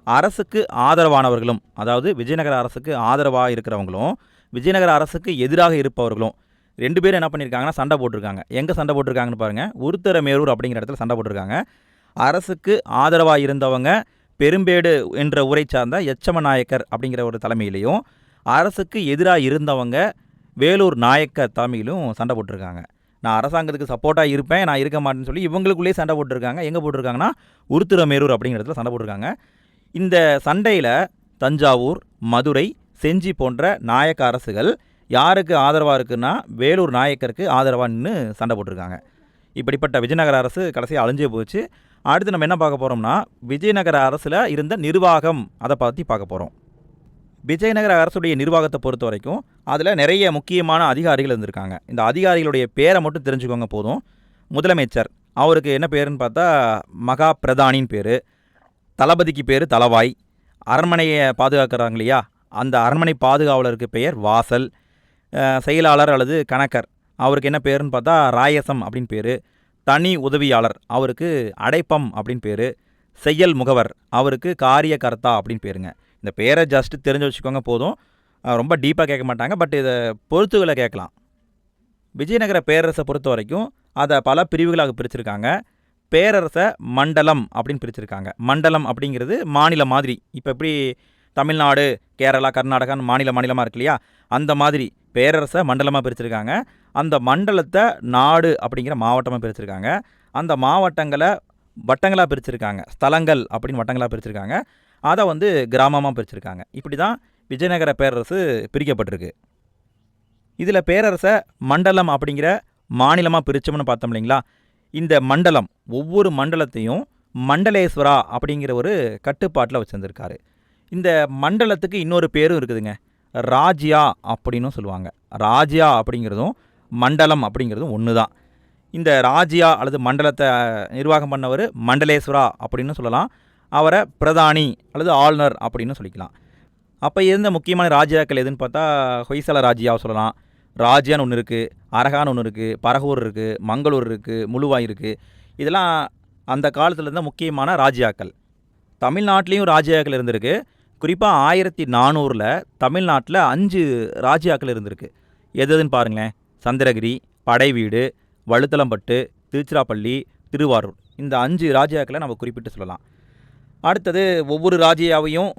அரசுக்கு ஆதரவானவர்களும், அதாவது விஜயநகர அரசுக்கு ஆதரவாக இருக்கிறவங்களும் விஜயநகர அரசுக்கு எதிராக இருப்பவர்களும் 2 பேரும் என்ன பண்ணியிருக்காங்கன்னா சண்டை போட்டிருக்காங்க. எங்கே சண்டை போட்டிருக்காங்கன்னு பாருங்கள். உருத்திரமேரூர் அப்படிங்கிற இடத்துல சண்டை போட்டிருக்காங்க. அரசுக்கு ஆதரவாக இருந்தவங்க பெரும்பேடு என்ற ஊரை சார்ந்த எச்சம நாயக்கர் அப்படிங்கிற ஒரு தலைமையிலையும், அரசுக்கு எதிராக இருந்தவங்க வேலூர் நாயக்கர் தலைமையிலும் சண்டை போட்டிருக்காங்க. நான் அரசாங்கத்துக்கு சப்போர்ட்டாக இருப்பேன், நான் இருக்க மாட்டேன்னு சொல்லி இவங்களுக்குள்ளேயே சண்டை போட்டிருக்காங்க. எங்கே போட்டிருக்காங்கன்னா உருத்திரமேரூர் அப்படிங்கிற இடத்துல சண்டை போட்டிருக்காங்க. இந்த சண்டையில் தஞ்சாவூர், மதுரை, செஞ்சி போன்ற நாயக்க அரசுகள் யாருக்கு ஆதரவாக இருக்குன்னா வேலூர் நாயக்கருக்கு ஆதரவாக நின்று சண்டை போட்டிருக்காங்க. இப்படிப்பட்ட விஜயநகர அரசு கடைசியாக அழிஞ்சே போச்சு. அடுத்து நம்ம என்ன பார்க்க போகிறோம்னா விஜயநகர அரசில் இருந்த நிர்வாகம், அதை பற்றி பார்க்க போகிறோம். விஜயநகர அரசுடைய நிர்வாகத்தை பொறுத்த வரைக்கும் அதில் நிறைய முக்கியமான அதிகாரிகள் இருந்திருக்காங்க. இந்த அதிகாரிகளுடைய பேரை மட்டும் தெரிஞ்சுக்கோங்க போதும். முதலமைச்சர், அவருக்கு என்ன பேருன்னு பார்த்தா மகா பிரதானின் பேர். தளபதிக்கு பேர் தளவாய். அரண்மனையை பாதுகாக்கிறாங்க இல்லையா, அந்த அரண்மனை பாதுகாவலருக்கு பெயர் வாசல். செயலாளர் அல்லது கணக்கர், அவருக்கு என்ன பேருன்னு பார்த்தா ராயசம் அப்படின்னு பேர். தனி உதவியாளர், அவருக்கு அடைப்பம் அப்படின்னு பேர். செயல் முகவர், அவருக்கு காரியகர்த்தா அப்படின்னு பேருங்க. இந்த பேரை ஜஸ்ட்டு தெரிஞ்சு வச்சுக்கோங்க போதும். ரொம்ப டீப்பாக கேட்க மாட்டாங்க, பட் இதை பொறுத்துகளை கேட்கலாம். விஜயநகர பேரரசை பொறுத்த வரைக்கும் அதை பல பிரிவுகளாக பிரிச்சிருக்காங்க. பேரரசை மண்டலம் அப்படின்னு பிரிச்சிருக்காங்க. மண்டலம் அப்படிங்கிறது மாநிலம் மாதிரி. இப்போ எப்படி தமிழ்நாடு, கேரளா, கர்நாடகான்னு மாநிலமாக இருக்கு இல்லையா, அந்த மாதிரி பேரரசை மண்டலமாக பிரிச்சிருக்காங்க. அந்த மண்டலத்தை நாடு அப்படிங்கிற மாவட்டமாக பிரிச்சிருக்காங்க. அந்த மாவட்டங்களை வட்டங்களாக பிரிச்சிருக்காங்க. ஸ்தலங்கள் அப்படின்னு வட்டங்களாக பிரிச்சிருக்காங்க. அதை கிராமமாக பிரிச்சிருக்காங்க. இப்படி தான் விஜயநகர பேரரசு பிரிக்கப்பட்டிருக்கு. இதில் பேரரசை மண்டலம் அப்படிங்கிற மாநிலமாக பிரித்தோம்னு பார்த்தோம் இல்லைங்களா, இந்த மண்டலம் ஒவ்வொரு மண்டலத்தையும் மண்டலேஸ்வரா அப்படிங்கிற ஒரு கட்டுப்பாட்டில் வச்சுருந்துருக்காரு. இந்த மண்டலத்துக்கு இன்னொரு பேரும் இருக்குதுங்க, ராஜ்யா அப்படின்னும் சொல்லுவாங்க. ராஜ்யா அப்படிங்கிறதும் மண்டலம் அப்படிங்கிறதும் ஒன்று தான். இந்த ராஜ்யா அல்லது மண்டலத்தை நிர்வாகம் பண்ணவர் மண்டலேஸ்வரா அப்படின்னு சொல்லலாம். அவரை பிரதானி அல்லது ஆளுநர் அப்படின்னு சொல்லிக்கலாம். அப்போ இருந்த முக்கியமான ராஜ்யாக்கள் எதுன்னு பார்த்தா ஹொய்சல ராஜ்யாவை சொல்லலாம். ராஜ்யான்னு ஒன்று இருக்குது, அரகான்னு ஒன்று இருக்குது, பரகூர் இருக்குது, மங்களூர் இருக்குது, முழுவாய் இருக்குது. இதெல்லாம் அந்த காலத்தில் இருந்த முக்கியமான ராஜ்யாக்கள். தமிழ்நாட்டிலையும் ராஜ்யாக்கள் இருந்திருக்கு. குறிப்பாக 1400 தமிழ்நாட்டில் 5 ராஜ்யாக்கள் இருந்திருக்கு. எதுன்னு பாருங்களேன். சந்திரகிரி, படைவீடு, வழுத்தலம்பட்டு, திருச்சிராப்பள்ளி, திருவாரூர். இந்த 5 ராஜ்யாக்களை நம்ம குறிப்பிட்டு சொல்லலாம். அடுத்தது ஒவ்வொரு ராஜ்யாவையும்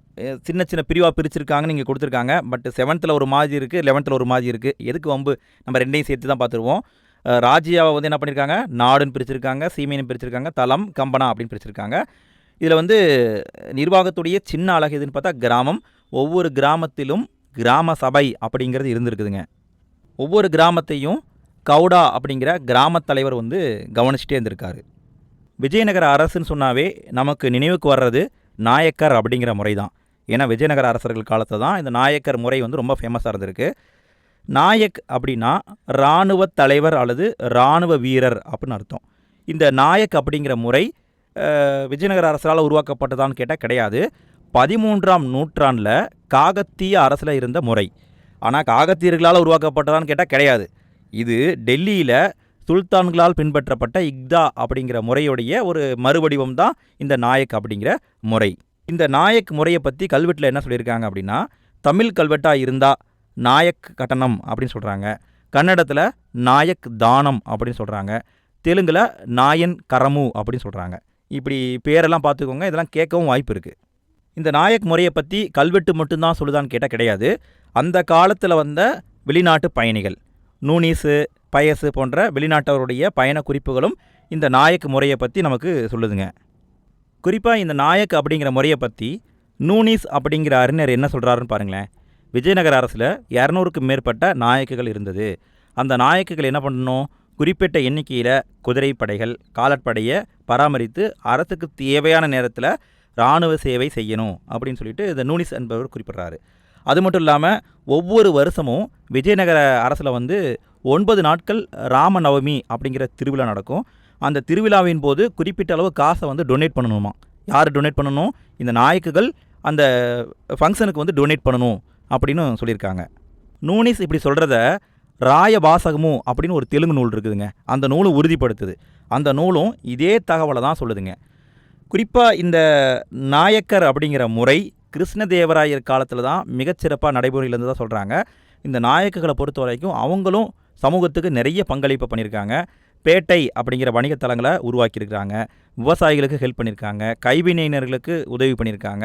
சின்ன சின்ன பிரிவாக பிரிச்சிருக்காங்கன்னு இங்கே கொடுத்துருக்காங்க. பட் 7th ஒரு மாதிரி இருக்குது, 11th ஒரு மாதிரி இருக்குது. எதுக்கு வம்பு, நம்ம ரெண்டையும் சேர்த்து தான் பார்த்துருவோம். ராஜ்யாவை என்ன பண்ணியிருக்காங்க, நாடுன்னு பிரிச்சிருக்காங்க, சீமைன்னு பிரிச்சிருக்காங்க, தலம், கம்பனா அப்படின்னு பிரிச்சிருக்காங்க. இதில் நிர்வாகத்துடைய சின்ன அழகு எதுன்னு பார்த்தா கிராமம். ஒவ்வொரு கிராமத்திலும் கிராம சபை அப்படிங்கிறது இருந்திருக்குதுங்க. ஒவ்வொரு கிராமத்தையும் கவுடா அப்படிங்கிற கிராமத் தலைவர் கவனிச்சுட்டே இருந்திருக்காரு. விஜயநகர அரசுன்னு சொன்னாவே நமக்கு நினைவுக்கு வர்றது நாயக்கர் அப்படிங்கிற முறை தான். ஏன்னா விஜயநகர அரசர்கள் காலத்தில் தான் இந்த நாயக்கர் முறை ரொம்ப ஃபேமஸாக இருந்திருக்கு. நாயக் அப்படின்னா இராணுவ தலைவர் அல்லது இராணுவ வீரர் அப்படின்னு அர்த்தம். இந்த நாயக் அப்படிங்கிற முறை விஜயநகர அரசால் உருவாக்கப்பட்டதான்னு கேட்டால் கிடையாது. 13ஆம் நூற்றாண்டில் காகத்திய அரசில் இருந்த முறை. ஆனால் காகத்தியர்களால் உருவாக்கப்பட்டதான்னு கேட்டால் கிடையாது. இது டெல்லியில் சுல்தான்களால் பின்பற்றப்பட்ட இக்தா அப்படிங்கிற முறையுடைய ஒரு மறுவடிவம் தான் இந்த நாயக் அப்படிங்கிற முறை. இந்த நாயக் முறையை பற்றி கல்வெட்டில் என்ன சொல்லியிருக்காங்க அப்படின்னா, தமிழ் கல்வெட்டாக இருந்தால் நாயக் கட்டணம் அப்படின்னு சொல்கிறாங்க. கன்னடத்தில் நாயக் தானம் அப்படின்னு சொல்கிறாங்க. தெலுங்கில் நாயன் கரமு அப்படின்னு சொல்கிறாங்க. இப்படி பேரெல்லாம் பார்த்துக்கோங்க, இதெல்லாம் கேட்கவும் வாய்ப்பு இருக்குது. இந்த நாயக் முறையை பற்றி கல்வெட்டு மட்டும்தான் சொல்லுதான்னு கேட்டால் கிடையாது. அந்த காலத்தில் வந்த வெளிநாட்டு பயணிகள், நூனிஸு, பயசு போன்ற வெளிநாட்டவருடைய பயண குறிப்புகளும் இந்த நாயக் முறையை பற்றி நமக்கு சொல்லுதுங்க. குறிப்பாக இந்த நாயக் அப்படிங்கிற முறையை பற்றி நூனிஸ் அப்படிங்கிற அறிஞர் என்ன சொல்கிறாருன்னு பாருங்களேன். விஜயநகர அரசில் 200க்கும் மேற்பட்ட நாயக்குகள் இருந்தது. அந்த நாயக்குகள் என்ன பண்ணணும், குறிப்பிட்ட எண்ணிக்கையில் குதிரை படைகள், காலாட்படையை பராமரித்து அரசுக்கு தேவையான நேரத்தில் இராணுவ சேவை செய்யணும் அப்படின்னு சொல்லிட்டு இந்த நூனிஸ் என்பவர் குறிப்பிட்றாரு. அது மட்டும் இல்லாமல் ஒவ்வொரு வருஷமும் விஜயநகர அரசில் 9 நாட்கள் ராமநவமி அப்படிங்கிற திருவிழா நடக்கும். அந்த திருவிழாவின் போது குறிப்பிட்ட அளவு காசை டொனேட் பண்ணணுமா. யார் டொனேட் பண்ணணும், இந்த நாயக்குகள் அந்த ஃபங்க்ஷனுக்கு டொனேட் பண்ணணும் அப்படின்னு சொல்லியிருக்காங்க. நூனிஸ் இப்படி சொல்கிறத ராயபாசகமு அப்படின்னு ஒரு தெலுங்கு நூல் இருக்குதுங்க, அந்த நூலும் உறுதிப்படுத்துது. அந்த நூலும் இதே தகவலை தான் சொல்லுதுங்க. குறிப்பாக இந்த நாயக்கர் அப்படிங்கிற முறை கிருஷ்ணதேவராயர் காலத்தில் தான் மிகச்சிறப்பாக நடைமுறையில் இருந்து தான் சொல்கிறாங்க. இந்த நாயக்குகளை பொறுத்த வரைக்கும் அவங்களும் சமூகத்துக்கு நிறைய பங்களிப்பு பண்ணியிருக்காங்க. பேட்டை அப்படிங்கிற வணிகத்தலங்களை உருவாக்கியிருக்கிறாங்க. விவசாயிகளுக்கு ஹெல்ப் பண்ணியிருக்காங்க. கைவினைஞர்களுக்கு உதவி பண்ணியிருக்காங்க.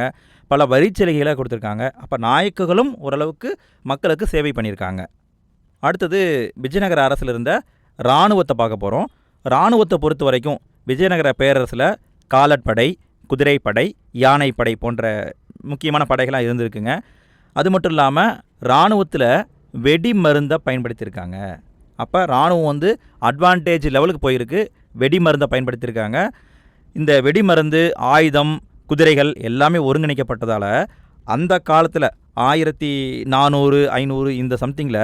பல வரிச்சலுகைகளை கொடுத்துருக்காங்க. அப்போ நாயக்குகளும் ஓரளவுக்கு மக்களுக்கு சேவை பண்ணியிருக்காங்க. அடுத்தது விஜயநகர அரசில் இருந்த இராணுவத்தை பார்க்க போகிறோம். இராணுவத்தை பொறுத்த வரைக்கும் விஜயநகர பேரரசில் காலாட்படை, குதிரைப்படை, யானைப்படை போன்ற முக்கியமான படைகளாக இருந்திருக்குங்க. அது மட்டும் இல்லாமல் இராணுவத்தில் வெடி மருந்தை பயன்படுத்தியிருக்காங்க. அப்போ இராணுவம் அட்வான்டேஜ் லெவலுக்கு போயிருக்கு. வெடி மருந்தை பயன்படுத்தியிருக்காங்க. இந்த வெடி மருந்து, ஆயுதம், குதிரைகள் எல்லாமே ஒருங்கிணைக்கப்பட்டதால் அந்த காலத்தில் 1400, 500 இந்த சம்திங்கில்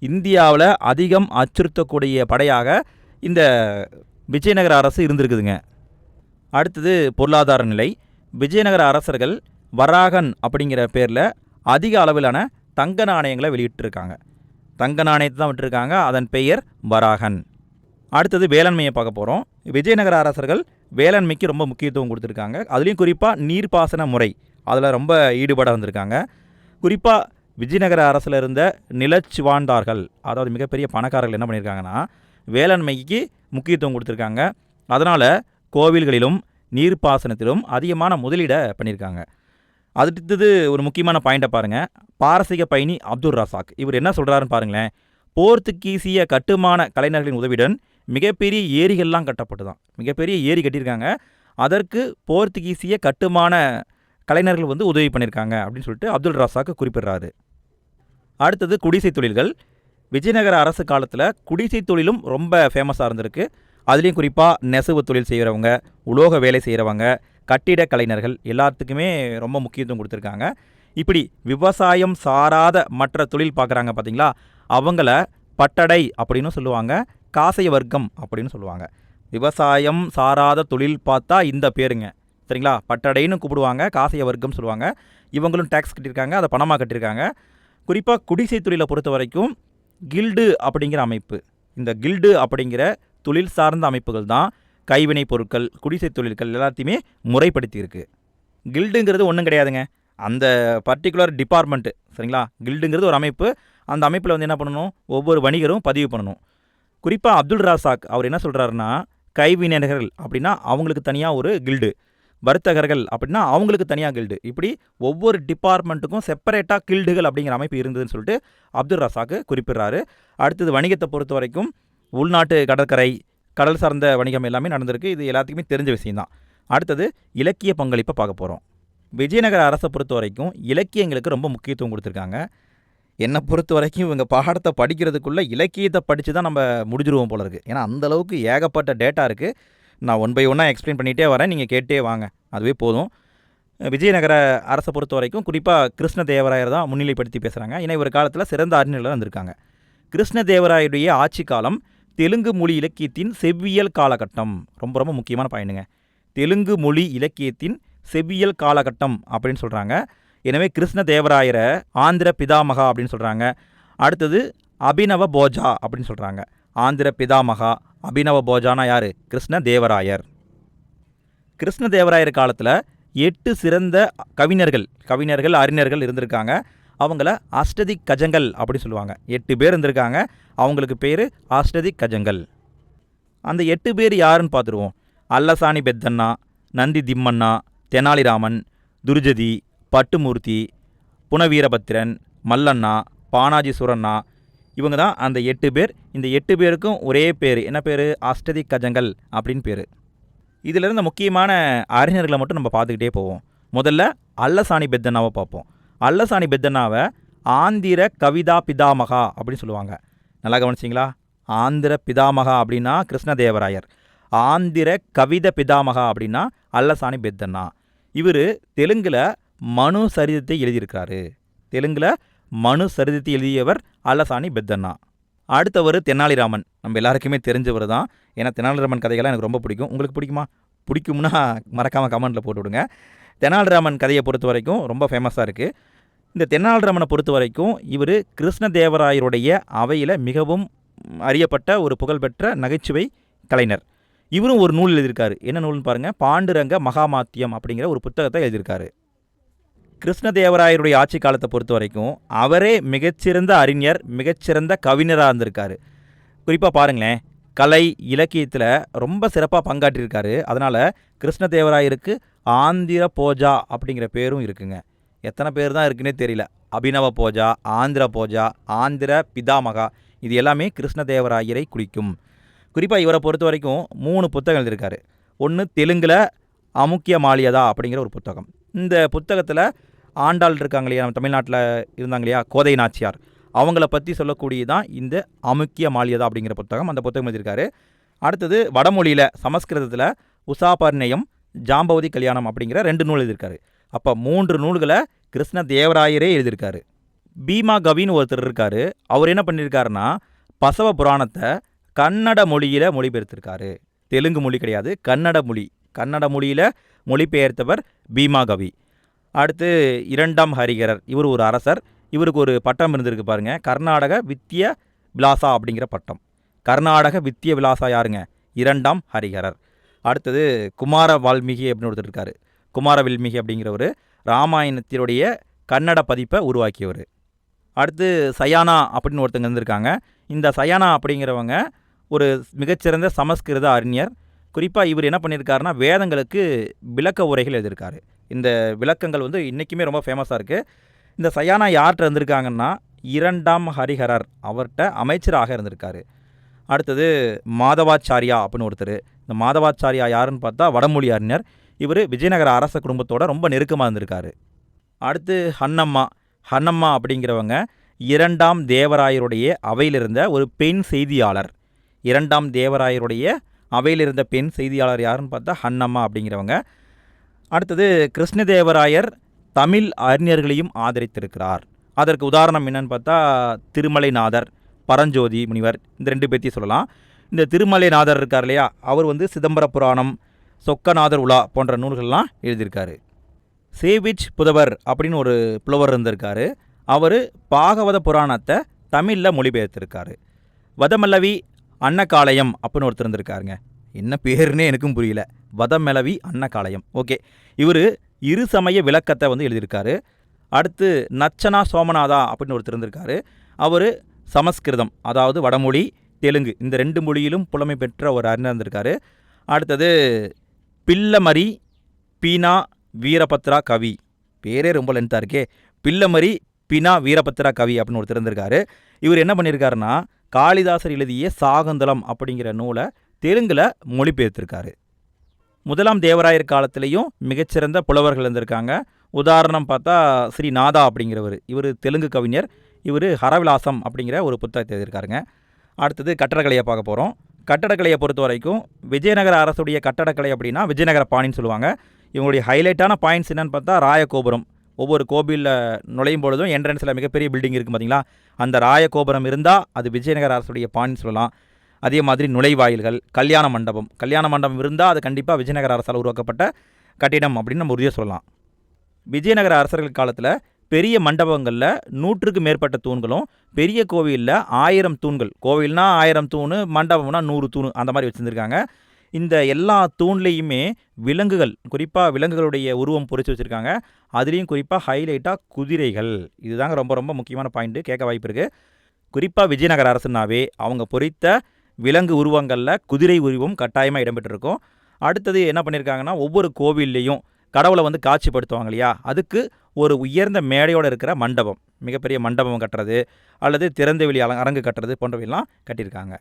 இந்தியாவில் அதிகம் அச்சுறுத்தக்கூடிய படையாக இந்த விஜயநகர அரசு இருந்திருக்குதுங்க. அடுத்தது பொருளாதார நிலை. விஜயநகர அரசர்கள் வராகன் அப்படிங்கிற பேரில் அதிக அளவிலான தங்க நாணயங்களை வெளியிட்டிருக்காங்க. தங்க நாணயத்தை தான் விட்டுருக்காங்க. அதன் பெயர் வராகன். அடுத்தது வேளாண்மையை பார்க்க போகிறோம். விஜயநகர அரசர்கள் வேளாண்மைக்கு ரொம்ப முக்கியத்துவம் கொடுத்துருக்காங்க. அதுலேயும் குறிப்பாக நீர்ப்பாசன முறை அதில் ரொம்ப ஈடுபாடாக இருந்திருக்காங்க. குறிப்பாக விஜயநகர அரசில் இருந்த நிலச்சுவாண்டார்கள், அதாவது மிகப்பெரிய பணக்காரர்கள் என்ன பண்ணியிருக்காங்கன்னா வேளாண்மைக்கு முக்கியத்துவம் கொடுத்துருக்காங்க. அதனால் கோவில்களிலும் நீர்ப்பாசனத்திலும் அதிகமான முதலீடை பண்ணியிருக்காங்க. அடுத்தது ஒரு முக்கியமான பாயிண்ட்டை பாருங்கள். பாரசீக பயணி அப்துல் ரசாக் இவர் என்ன சொல்கிறாருன்னு பாருங்களேன். போர்த்துகீசிய கட்டுமான கலைஞர்களின் உதவியுடன் மிகப்பெரிய ஏரிகள்லாம் கட்டப்பட்டுதான். மிகப்பெரிய ஏரி கட்டியிருக்காங்க. அதற்கு போர்த்துகீசிய கட்டுமான கலைஞர்கள் உதவி பண்ணியிருக்காங்க அப்படின்னு சொல்லிட்டு அப்துல் ரசாக் குறிப்பிடுறாரு. அடுத்தது குடிசை தொழில்கள். விஜயநகர அரசு காலத்தில் குடிசை தொழிலும் ரொம்ப ஃபேமஸாக இருந்திருக்கு. அதுலேயும் குறிப்பாக நெசவு தொழில் செய்கிறவங்க, உலோக வேலை செய்கிறவங்க, கட்டிட கலைஞர்கள் எல்லாத்துக்குமே ரொம்ப முக்கியத்துவம் கொடுத்துருக்காங்க. இப்படி விவசாயம் சாராத மற்ற தொழில் பார்க்குறாங்க பார்த்தீங்களா, அவங்கள பட்டடை அப்படின்னு சொல்லுவாங்க, காசைய வர்க்கம் அப்படின்னு சொல்லுவாங்க. விவசாயம் சாராத தொழில் பார்த்தா இந்த பேருங்க, சரிங்களா. பட்டடைன்னு கூப்பிடுவாங்க, காசைய வர்க்கம் சொல்லுவாங்க. இவங்களும் டேக்ஸ் கட்டியிருக்காங்க, அதை பணமாக கட்டியிருக்காங்க. குறிப்பாக குடிசை தொழிலை பொறுத்த வரைக்கும் கில்டு அப்படிங்கிற அமைப்பு, இந்த கில்டு அப்படிங்கிற தொழில் சார்ந்த அமைப்புகள் தான் கைவினைப் பொருட்கள், குடிசை தொழில்கள் எல்லாத்தையுமே முறைப்படுத்தியிருக்கு. கில்டுங்கிறது ஒன்றும் கிடையாதுங்க, அந்த பர்டிகுலர் டிபார்ட்மெண்ட்டு, சரிங்களா. கில்டுங்கிறது ஒரு அமைப்பு. அந்த அமைப்பில் என்ன பண்ணணும், ஒவ்வொரு வணிகரும் பதிவு பண்ணணும். குறிப்பாக அப்துல் ரசாக் அவர் என்ன சொல்கிறாருன்னா, கைவினைஞர்கள் அப்படின்னா அவங்களுக்கு தனியாக ஒரு கில்டு, வர்த்தகர்கள் அப்படின்னா அவங்களுக்கு தனியாக கில்டு, இப்படி ஒவ்வொரு டிபார்ட்மெண்ட்டுக்கும் செப்பரேட்டாக கில்டுகள் அப்படிங்கிற அமைப்பு இருந்ததுன்னு சொல்லிட்டு அப்துல் ரசாக் குறிப்பிடுறாரு. அடுத்தது வணிகத்தை பொறுத்த வரைக்கும் உள்நாட்டு கடற்கரை, கடல் சார்ந்த வணிகம் எல்லாமே நடந்திருக்கு. இது எல்லாத்துக்குமே தெரிஞ்ச விஷயம்தான். அடுத்தது இலக்கிய பங்களிப்பை பார்க்க போகிறோம். விஜயநகர அரசை பொறுத்த வரைக்கும் இலக்கியங்களுக்கு ரொம்ப முக்கியத்துவம் கொடுத்துருக்காங்க. என்னை பொறுத்த வரைக்கும் இவங்க பாடத்தை படிக்கிறதுக்குள்ளே இலக்கியத்தை படித்து தான் நம்ம முடிஞ்சிருவோம் போல இருக்குது. ஏன்னா அந்தளவுக்கு ஏகப்பட்ட டேட்டா இருக்குது. நான் ஒன் பை ஒன்னாக எக்ஸ்பிளைன் பண்ணிகிட்டே வரேன், நீங்கள் கேட்டே வாங்க, அதுவே போதும். விஜயநகர அரசை பொறுத்த வரைக்கும் குறிப்பாக கிருஷ்ணதேவராயர் தான் முன்னிலைப்படுத்தி பேசுகிறாங்க. ஏன்னா இவர் காலத்தில் சிறந்த அறிஞர்கள் வந்திருக்காங்க. கிருஷ்ணதேவராயருடைய ஆட்சி காலம் தெலுங்கு மொழி இலக்கியத்தின் செவ்வியல் காலகட்டம். ரொம்ப ரொம்ப முக்கியமான பாயிண்ட்டுங்க. தெலுங்கு மொழி இலக்கியத்தின் செவ்வியல் காலகட்டம் அப்படின்னு சொல்கிறாங்க. எனவே கிருஷ்ணதேவராயரை ஆந்திர பிதாமகா அப்படின்னு சொல்கிறாங்க. அடுத்தது அபினவ போஜா அப்படின்னு சொல்கிறாங்க. ஆந்திர பிதாமகா, அபினவ போஜானா யார்? கிருஷ்ணதேவராயர். கிருஷ்ணதேவராயர் காலத்தில் 8 சிறந்த கவிஞர்கள் அறிஞர்கள் இருந்திருக்காங்க. அவங்கள அஷ்டதிக் கஜங்கள் அப்படின்னு சொல்லுவாங்க. 8 பேர் இருந்திருக்காங்க. அவங்களுக்கு பேர் அஷ்டதிக் கஜங்கள். அந்த 8 பேர் யாருன்னு பார்த்துருவோம். அல்லசாணி பெத்தண்ணா, நந்தி திம்மண்ணா, தெனாலிராமன், துர்ஜதி, பட்டுமூர்த்தி, புனவீரபத்திரன், மல்லண்ணா, பானாஜி சுரண்ணா, இவங்க தான் அந்த 8 பேர். இந்த 8 பேருக்கும் ஒரே பேர், என்ன பேர்? அஷ்டதிக் கஜங்கள் அப்படின்னு பேர். இதில் இருந்த முக்கியமான அறிஞர்களை மட்டும் நம்ம பார்த்துக்கிட்டே போவோம். முதல்ல அல்லசாணி பெத்தண்ணாவை பார்ப்போம். அல்லசாணி பெத்தண்ணாவை ஆந்திர கவிதா பிதாமகா அப்படின்னு சொல்லுவாங்க. நல்லா கவனிச்சிங்களா? ஆந்திர பிதாமகா அப்படின்னா கிருஷ்ணதேவராயர், ஆந்திர கவித பிதாமகா அப்படின்னா அல்லசாணி பெத்தண்ணா. இவர் தெலுங்கில் மனு சரிதத்தை எழுதியிருக்கிறாரு. தெலுங்கில் மனு சரிதத்தை எழுதியவர் அல்லசாணி பெத்தண்ணா. அடுத்தவர் தெனாலிராமன். நம்ம எல்லாருக்குமே தெரிஞ்சவர் தான். ஏன்னா தெனாலிராமன் கதைகள்லாம் எனக்கு ரொம்ப பிடிக்கும். உங்களுக்கு பிடிக்குமா? பிடிக்கும்னா மறக்காமல் கமெண்ட்டில் போட்டு விடுங்க. தெனாலிராமன் கதையை பொறுத்த வரைக்கும் ரொம்ப ஃபேமஸாக இருக்குது. இந்த தெனாலிராமனை பொறுத்த வரைக்கும் இவர் கிருஷ்ணதேவராயருடைய அவையில் மிகவும் அறியப்பட்ட ஒரு புகழ்பெற்ற நகைச்சுவை கலைஞர். இவரும் ஒரு நூல் எழுதியிருக்காரு. என்ன நூல்னு பாருங்கள். பாண்டுரங்க மகாமாத்தியம் அப்படிங்கிற ஒரு புத்தகத்தை எழுதியிருக்காரு. கிருஷ்ணதேவராயருடைய ஆட்சி காலத்தை பொறுத்த வரைக்கும் அவரே மிகச்சிறந்த அறிஞர், மிகச்சிறந்த கவிஞராக இருந்திருக்காரு. குறிப்பாக பாருங்களேன், கலை இலக்கியத்தில் ரொம்ப சிறப்பாக பங்காற்றியிருக்காரு. அதனால் கிருஷ்ணதேவராயருக்கு ஆந்திர போஜா அப்படிங்கிற பேரும் இருக்குங்க. எத்தனை பேர் தான் இருக்குன்னே தெரியல. அபினவ போஜா, ஆந்திர போஜா, ஆந்திர பிதாமகா, இது எல்லாமே கிருஷ்ணதேவராயரை குறிக்கும். குறிப்பாக இவரை பொறுத்த வரைக்கும் 3 புத்தகம் எழுதியிருக்காரு. ஒன்று தெலுங்கில் அமுக்கிய மாலியதா அப்படிங்கிற ஒரு புத்தகம். இந்த புத்தகத்தில் ஆண்டாள் இருக்காங்க இல்லையா, நம்ம தமிழ்நாட்டில் இருந்தாங்க இல்லையா, கோதை நாச்சியார், அவங்கள பற்றி சொல்லக்கூடியதான் இந்த அமுக்கிய மாலியதா அப்படிங்கிற புத்தகம். அந்த புத்தகம் எழுதியிருக்காரு. அடுத்தது வடமொழியில் சமஸ்கிருதத்தில் உசாபர்ணயம், ஜாம்பவதி கல்யாணம் அப்படிங்கிற 2 நூல் எழுதியிருக்காரு. அப்போ 3 நூல்களை கிருஷ்ணதேவராயரே எழுதியிருக்காரு. பீமா கவின்னு ஒருத்தர் இருக்கார். அவர் என்ன பண்ணியிருக்காருன்னா பசவ புராணத்தை கன்னட மொழியில் மொழிபெயர்த்திருக்காரு. தெலுங்கு மொழி கிடையாது, கன்னட மொழி. கன்னட மொழியில் மொழிபெயர்த்தவர் பீமா கவி. அடுத்து 2ஆம் ஹரிகரர், இவர் ஒரு அரசர். இவருக்கு ஒரு பட்டம் இருந்திருக்கு பாருங்கள், கர்நாடக வித்திய விலாசா அப்படிங்கிற பட்டம். கர்நாடக வித்திய விலாசா யாருங்க? 2ஆம் ஹரிகரர். அடுத்தது குமார வால்மீகி அப்படின்னு ஒருத்தர் இருக்கார். குமார வால்மீகி அப்படிங்கிறவர் ராமாயணத்தினுடைய கன்னட பதிப்பை உருவாக்கியவர். அடுத்து சயானா அப்படின்னு ஒருத்தங்க இருந்திருக்காங்க. இந்த சயானா அப்படிங்கிறவங்க ஒரு மிகச்சிறந்த சமஸ்கிருத அறிஞர். குறிப்பாக இவர் என்ன பண்ணியிருக்காருன்னா வேதங்களுக்கு விளக்க உரைகள் எழுதியிருக்காரு. இந்த விளக்கங்கள் வந்து இன்றைக்குமே ரொம்ப ஃபேமஸாக இருக்குது. இந்த சயானா யார்கிட்ட இருந்திருக்காங்கன்னா 2ஆம் ஹரிஹரர், அவர்கிட்ட அமைச்சராக இருந்திருக்காரு. அடுத்தது மாதவாச்சாரியா அப்படின்னு ஒருத்தர். இந்த மாதவாச்சாரியா யாருன்னு பார்த்தா வடமொழி அறிஞர். இவர் விஜயநகர அரச குடும்பத்தோட ரொம்ப நெருக்கமாக இருந்திருக்காரு. அடுத்து ஹன்னம்மா அப்படிங்கிறவங்க 2ஆம் தேவராயருடைய அவையில் இருந்த ஒரு பெண் செய்தியாளர். 2ஆம் தேவராயருடைய அவையில் இருந்த பெண் செய்தியாளர் யாருன்னு பார்த்தா ஹன்னம்மா அப்படிங்கிறவங்க. அடுத்தது கிருஷ்ணதேவராயர் தமிழ் அறிஞர்களையும் ஆதரித்திருக்கிறார். அதற்கு உதாரணம் என்னன்னு பார்த்தா திருமலைநாதர், பரஞ்சோதி முனிவர், இந்த 2 பேர்த்தையும் சொல்லலாம். இந்த திருமலைநாதர் இருக்கார் இல்லையா, அவர் வந்து சிதம்பர புராணம், சொக்கநாதர் உலா போன்ற நூல்கள்லாம் எழுதியிருக்காரு. சேவிச் புதவர் அப்படின்னு ஒரு புலவர் இருந்திருக்காரு. அவர் பாகவத புராணத்தை தமிழில் மொழிபெயர்த்திருக்காரு. வதமல்லவி அன்னகாலயம் அப்படின்னு ஒருத்தர் இருந்திருக்காருங்க. என்ன பேருன்னே எனக்கும் புரியல. வதமல்லவி அன்னகாலயம். ஓகே, இவர் இருசமய விளக்கத்தை வந்து எழுதியிருக்காரு. அடுத்து நச்சனா சோமநாதா அப்படின்னு ஒருத்தர் இருந்திருக்காரு. அவர் சமஸ்கிருதம், அதாவது வடமொழி, தெலுங்கு, இந்த 2 மொழியிலும் புலமை பெற்ற ஒரு அறிஞர் இருந்திருக்காரு. அடுத்தது பில்லமரி பீனா வீரபத்ரா கவி. பேரே ரொம்ப லென்த்தாக இருக்கே. பில்லமரி பினா வீரபத்ரா கவி அப்படின்னு ஒருத்தர் இருந்திருக்காரு. இவர் என்ன பண்ணியிருக்காருன்னா காளிதாசர் எழுதிய சாகுந்தலம் அப்படிங்கிற நூலை தெலுங்கில் மொழிபெயர்த்திருக்காரு. 1ஆம் தேவராயர் காலத்திலையும் மிகச்சிறந்த புலவர்கள் இருந்திருக்காங்க. உதாரணம் பார்த்தா ஸ்ரீ நாதா அப்படிங்கிறவர், இவர் தெலுங்கு கவிஞர். இவர் ஹரவிலாசம் அப்படிங்கிற ஒரு புத்தகத்தை எழுதியிருக்காருங்க. அடுத்தது கட்டடக்கலையை பார்க்க போகிறோம். கட்டடக்கலையை பொறுத்த வரைக்கும் விஜயநகர அரசுடைய கட்டடக்கலை அப்படின்னா விஜயநகர பாணின்னு சொல்லுவாங்க. இவங்களுடைய ஹைலைட்டான பாயிண்ட்ஸ் என்னென்னு பார்த்தா ராயகோபுரம். ஒவ்வொரு கோவிலில் நுழையும் பொழுதும் என்ட்ரன்ஸில் மிகப்பெரிய பில்டிங் இருக்குது பார்த்தீங்களா, அந்த ராயகோபுரம் இருந்தால் அது விஜயநகர அரசுடைய பாணின்னு சொல்லலாம். அதே மாதிரி நுழைவாயில்கள், கல்யாண மண்டபம் இருந்தால் அது கண்டிப்பாக விஜயநகர அரசால் உருவாக்கப்பட்ட கட்டிடம் அப்படின்னு நம்ம உறுதியாக சொல்லலாம். விஜயநகர அரசர்கள் காலத்தில் பெரிய மண்டபங்களில் 100க்கு மேற்பட்ட தூண்களும், பெரிய கோவிலில் 1000 தூண்கள். கோவில்னா 1000 தூண், மண்டபம்னா 100 தூண், அந்த மாதிரி வச்சுருந்துருக்காங்க. இந்த எல்லா தூண்லேயுமே விலங்குகள், குறிப்பாக விலங்குகளுடைய உருவம் பொறிச்சு வச்சுருக்காங்க. அதுலேயும் குறிப்பாக ஹைலைட்டாக குதிரைகள். இதுதாங்க ரொம்ப ரொம்ப முக்கியமான பாயிண்ட்டு, கேட்க வாய்ப்பு இருக்குது. குறிப்பாக விஜயநகர அரசுனாவே அவங்க பொறித்த விலங்கு உருவங்களில் குதிரை உருவம் கட்டாயமாக இடம்பெற்றிருக்கும். அடுத்தது என்ன பண்ணியிருக்காங்கன்னா ஒவ்வொரு கோவில்லையும் கடவுளை வந்து காட்சிப்படுத்துவாங்க இல்லையா, அதுக்கு ஒரு உயர்ந்த மேடையோடு இருக்கிற மண்டபம், மிகப்பெரிய மண்டபம் கட்டுறது அல்லது திறந்த வெளி அரங்கு கட்டுறது போன்றவையெல்லாம் கட்டியிருக்காங்க.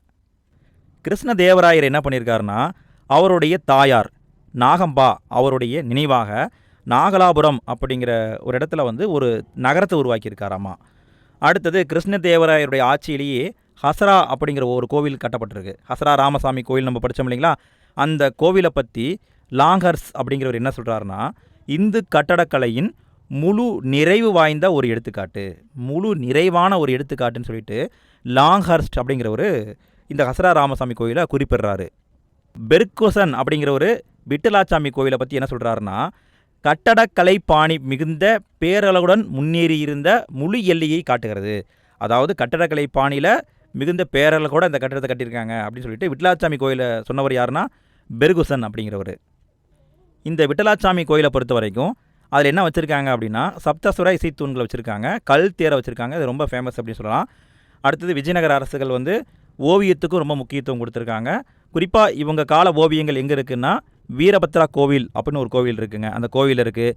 கிருஷ்ணதேவராயர் என்ன பண்ணியிருக்காருன்னா அவருடைய தாயார் நாகம்பா அவருடைய நினைவாக நாகலாபுரம் அப்படிங்கிற ஒரு இடத்துல வந்து ஒரு நகரத்தை உருவாக்கியிருக்காராமா. அடுத்தது கிருஷ்ணதேவராயருடைய ஆட்சியிலேயே ஹசரா அப்படிங்கிற ஒரு கோவில் கட்டப்பட்டிருக்கு. ஹசரா ராமசாமி கோவில் நம்ம படித்தோம் இல்லைங்களா, அந்த கோவிலை பற்றி லாங்கர்ஸ் அப்படிங்கிறவர் என்ன சொல்கிறாருன்னா இந்து கட்டடக்கலையின் முழு நிறைவு வாய்ந்த ஒரு எடுத்துக்காட்டு, முழு நிறைவான ஒரு எடுத்துக்காட்டுன்னு சொல்லிட்டு லாங்ஹர்ஸ்ட் அப்படிங்கிறவர் இந்த ஹசரா ராமசாமி கோயிலை குறிப்பிடுறாரு. பெர்குசன் அப்படிங்கிறவர் விட்டலாச்சாமி கோவிலை பற்றி என்ன சொல்கிறாருன்னா கட்டடக்கலை பாணி மிகுந்த பேரளவுடன் முன்னேறியிருந்த முழு எல்லையை காட்டுகிறது. அதாவது கட்டடக்கலை பாணியில் மிகுந்த பேரளவோட இந்த கட்டடத்தை கட்டியிருக்காங்க அப்படின்னு சொல்லிட்டு விட்டலாச்சாமி கோயிலை சொன்னவர் யாருன்னா பெர்குசன் அப்படிங்கிறவர். இந்த விட்டலாச்சாமி கோயிலை பொறுத்த வரைக்கும் அதில் என்ன வச்சுருக்காங்க அப்படின்னா சப்தசுர இசைத்தூண்களை வச்சுருக்காங்க, கல் தேரை வச்சுருக்காங்க. இது ரொம்ப ஃபேமஸ் அப்படின்னு சொல்லலாம். அடுத்தது விஜயநகர அரசுகள் வந்து ஓவியத்துக்கும் ரொம்ப முக்கியத்துவம் கொடுத்துருக்காங்க. குறிப்பாக இவங்க கால ஓவியங்கள் எங்கே இருக்குன்னா, வீரபத்ரா கோவில் அப்படின்னு ஒரு கோவில் இருக்குங்க, அந்த கோவில் இருக்குது.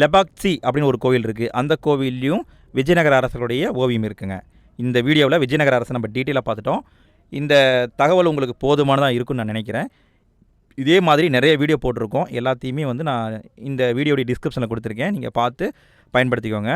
லெபாக்சி அப்படின்னு ஒரு கோவில் இருக்குது, அந்த கோவில்லையும் விஜயநகர அரசருடைய ஓவியம் இருக்குங்க. இந்த வீடியோவில் விஜயநகர அரசை நம்ம டீட்டெயிலாக பார்த்துட்டோம். இந்த தகவல் உங்களுக்கு போதுமானதாக இருக்குன்னு நான் நினைக்கிறேன். இதே மாதிரி நிறைய வீடியோ போட்டிருக்கோம், எல்லாத்தையுமே வந்து நான் இந்த வீடியோடைய டிஸ்கிரிப்ஷனில் கொடுத்துருக்கேன், நீங்கள் பார்த்து பயன்படுத்திக்கோங்க.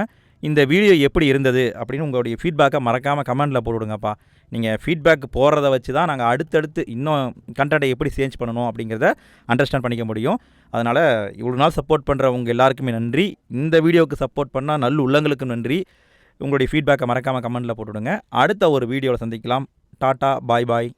இந்த வீடியோ எப்படி இருந்தது அப்படின்னு உங்களுடைய ஃபீட்பேக்கை மறக்காமல் கமெண்ட்டில் போட்டுவிடுங்கப்பா. நீங்கள் ஃபீட்பேக் போடுறத வச்சு தான் நாங்கள் அடுத்தடுத்து இன்னும் கண்டென்ட்டை எப்படி சேஞ்ச் பண்ணணும் அப்படிங்கிறத அண்டர்ஸ்டாண்ட் பண்ணிக்க முடியும். அதனால் இவ்வளோ நாள் சப்போர்ட் பண்ணுற உங்கள் எல்லாருக்குமே நன்றி. இந்த வீடியோவுக்கு சப்போர்ட் பண்ணால் நல்ல உள்ளங்களுக்கும் நன்றி. உங்களுடைய ஃபீட்பேக்கை மறக்காமல் கமெண்ட்டில் போட்டுவிடுங்க. அடுத்த ஒரு வீடியோவில் சந்திக்கலாம். டாட்டா, பாய் பாய்.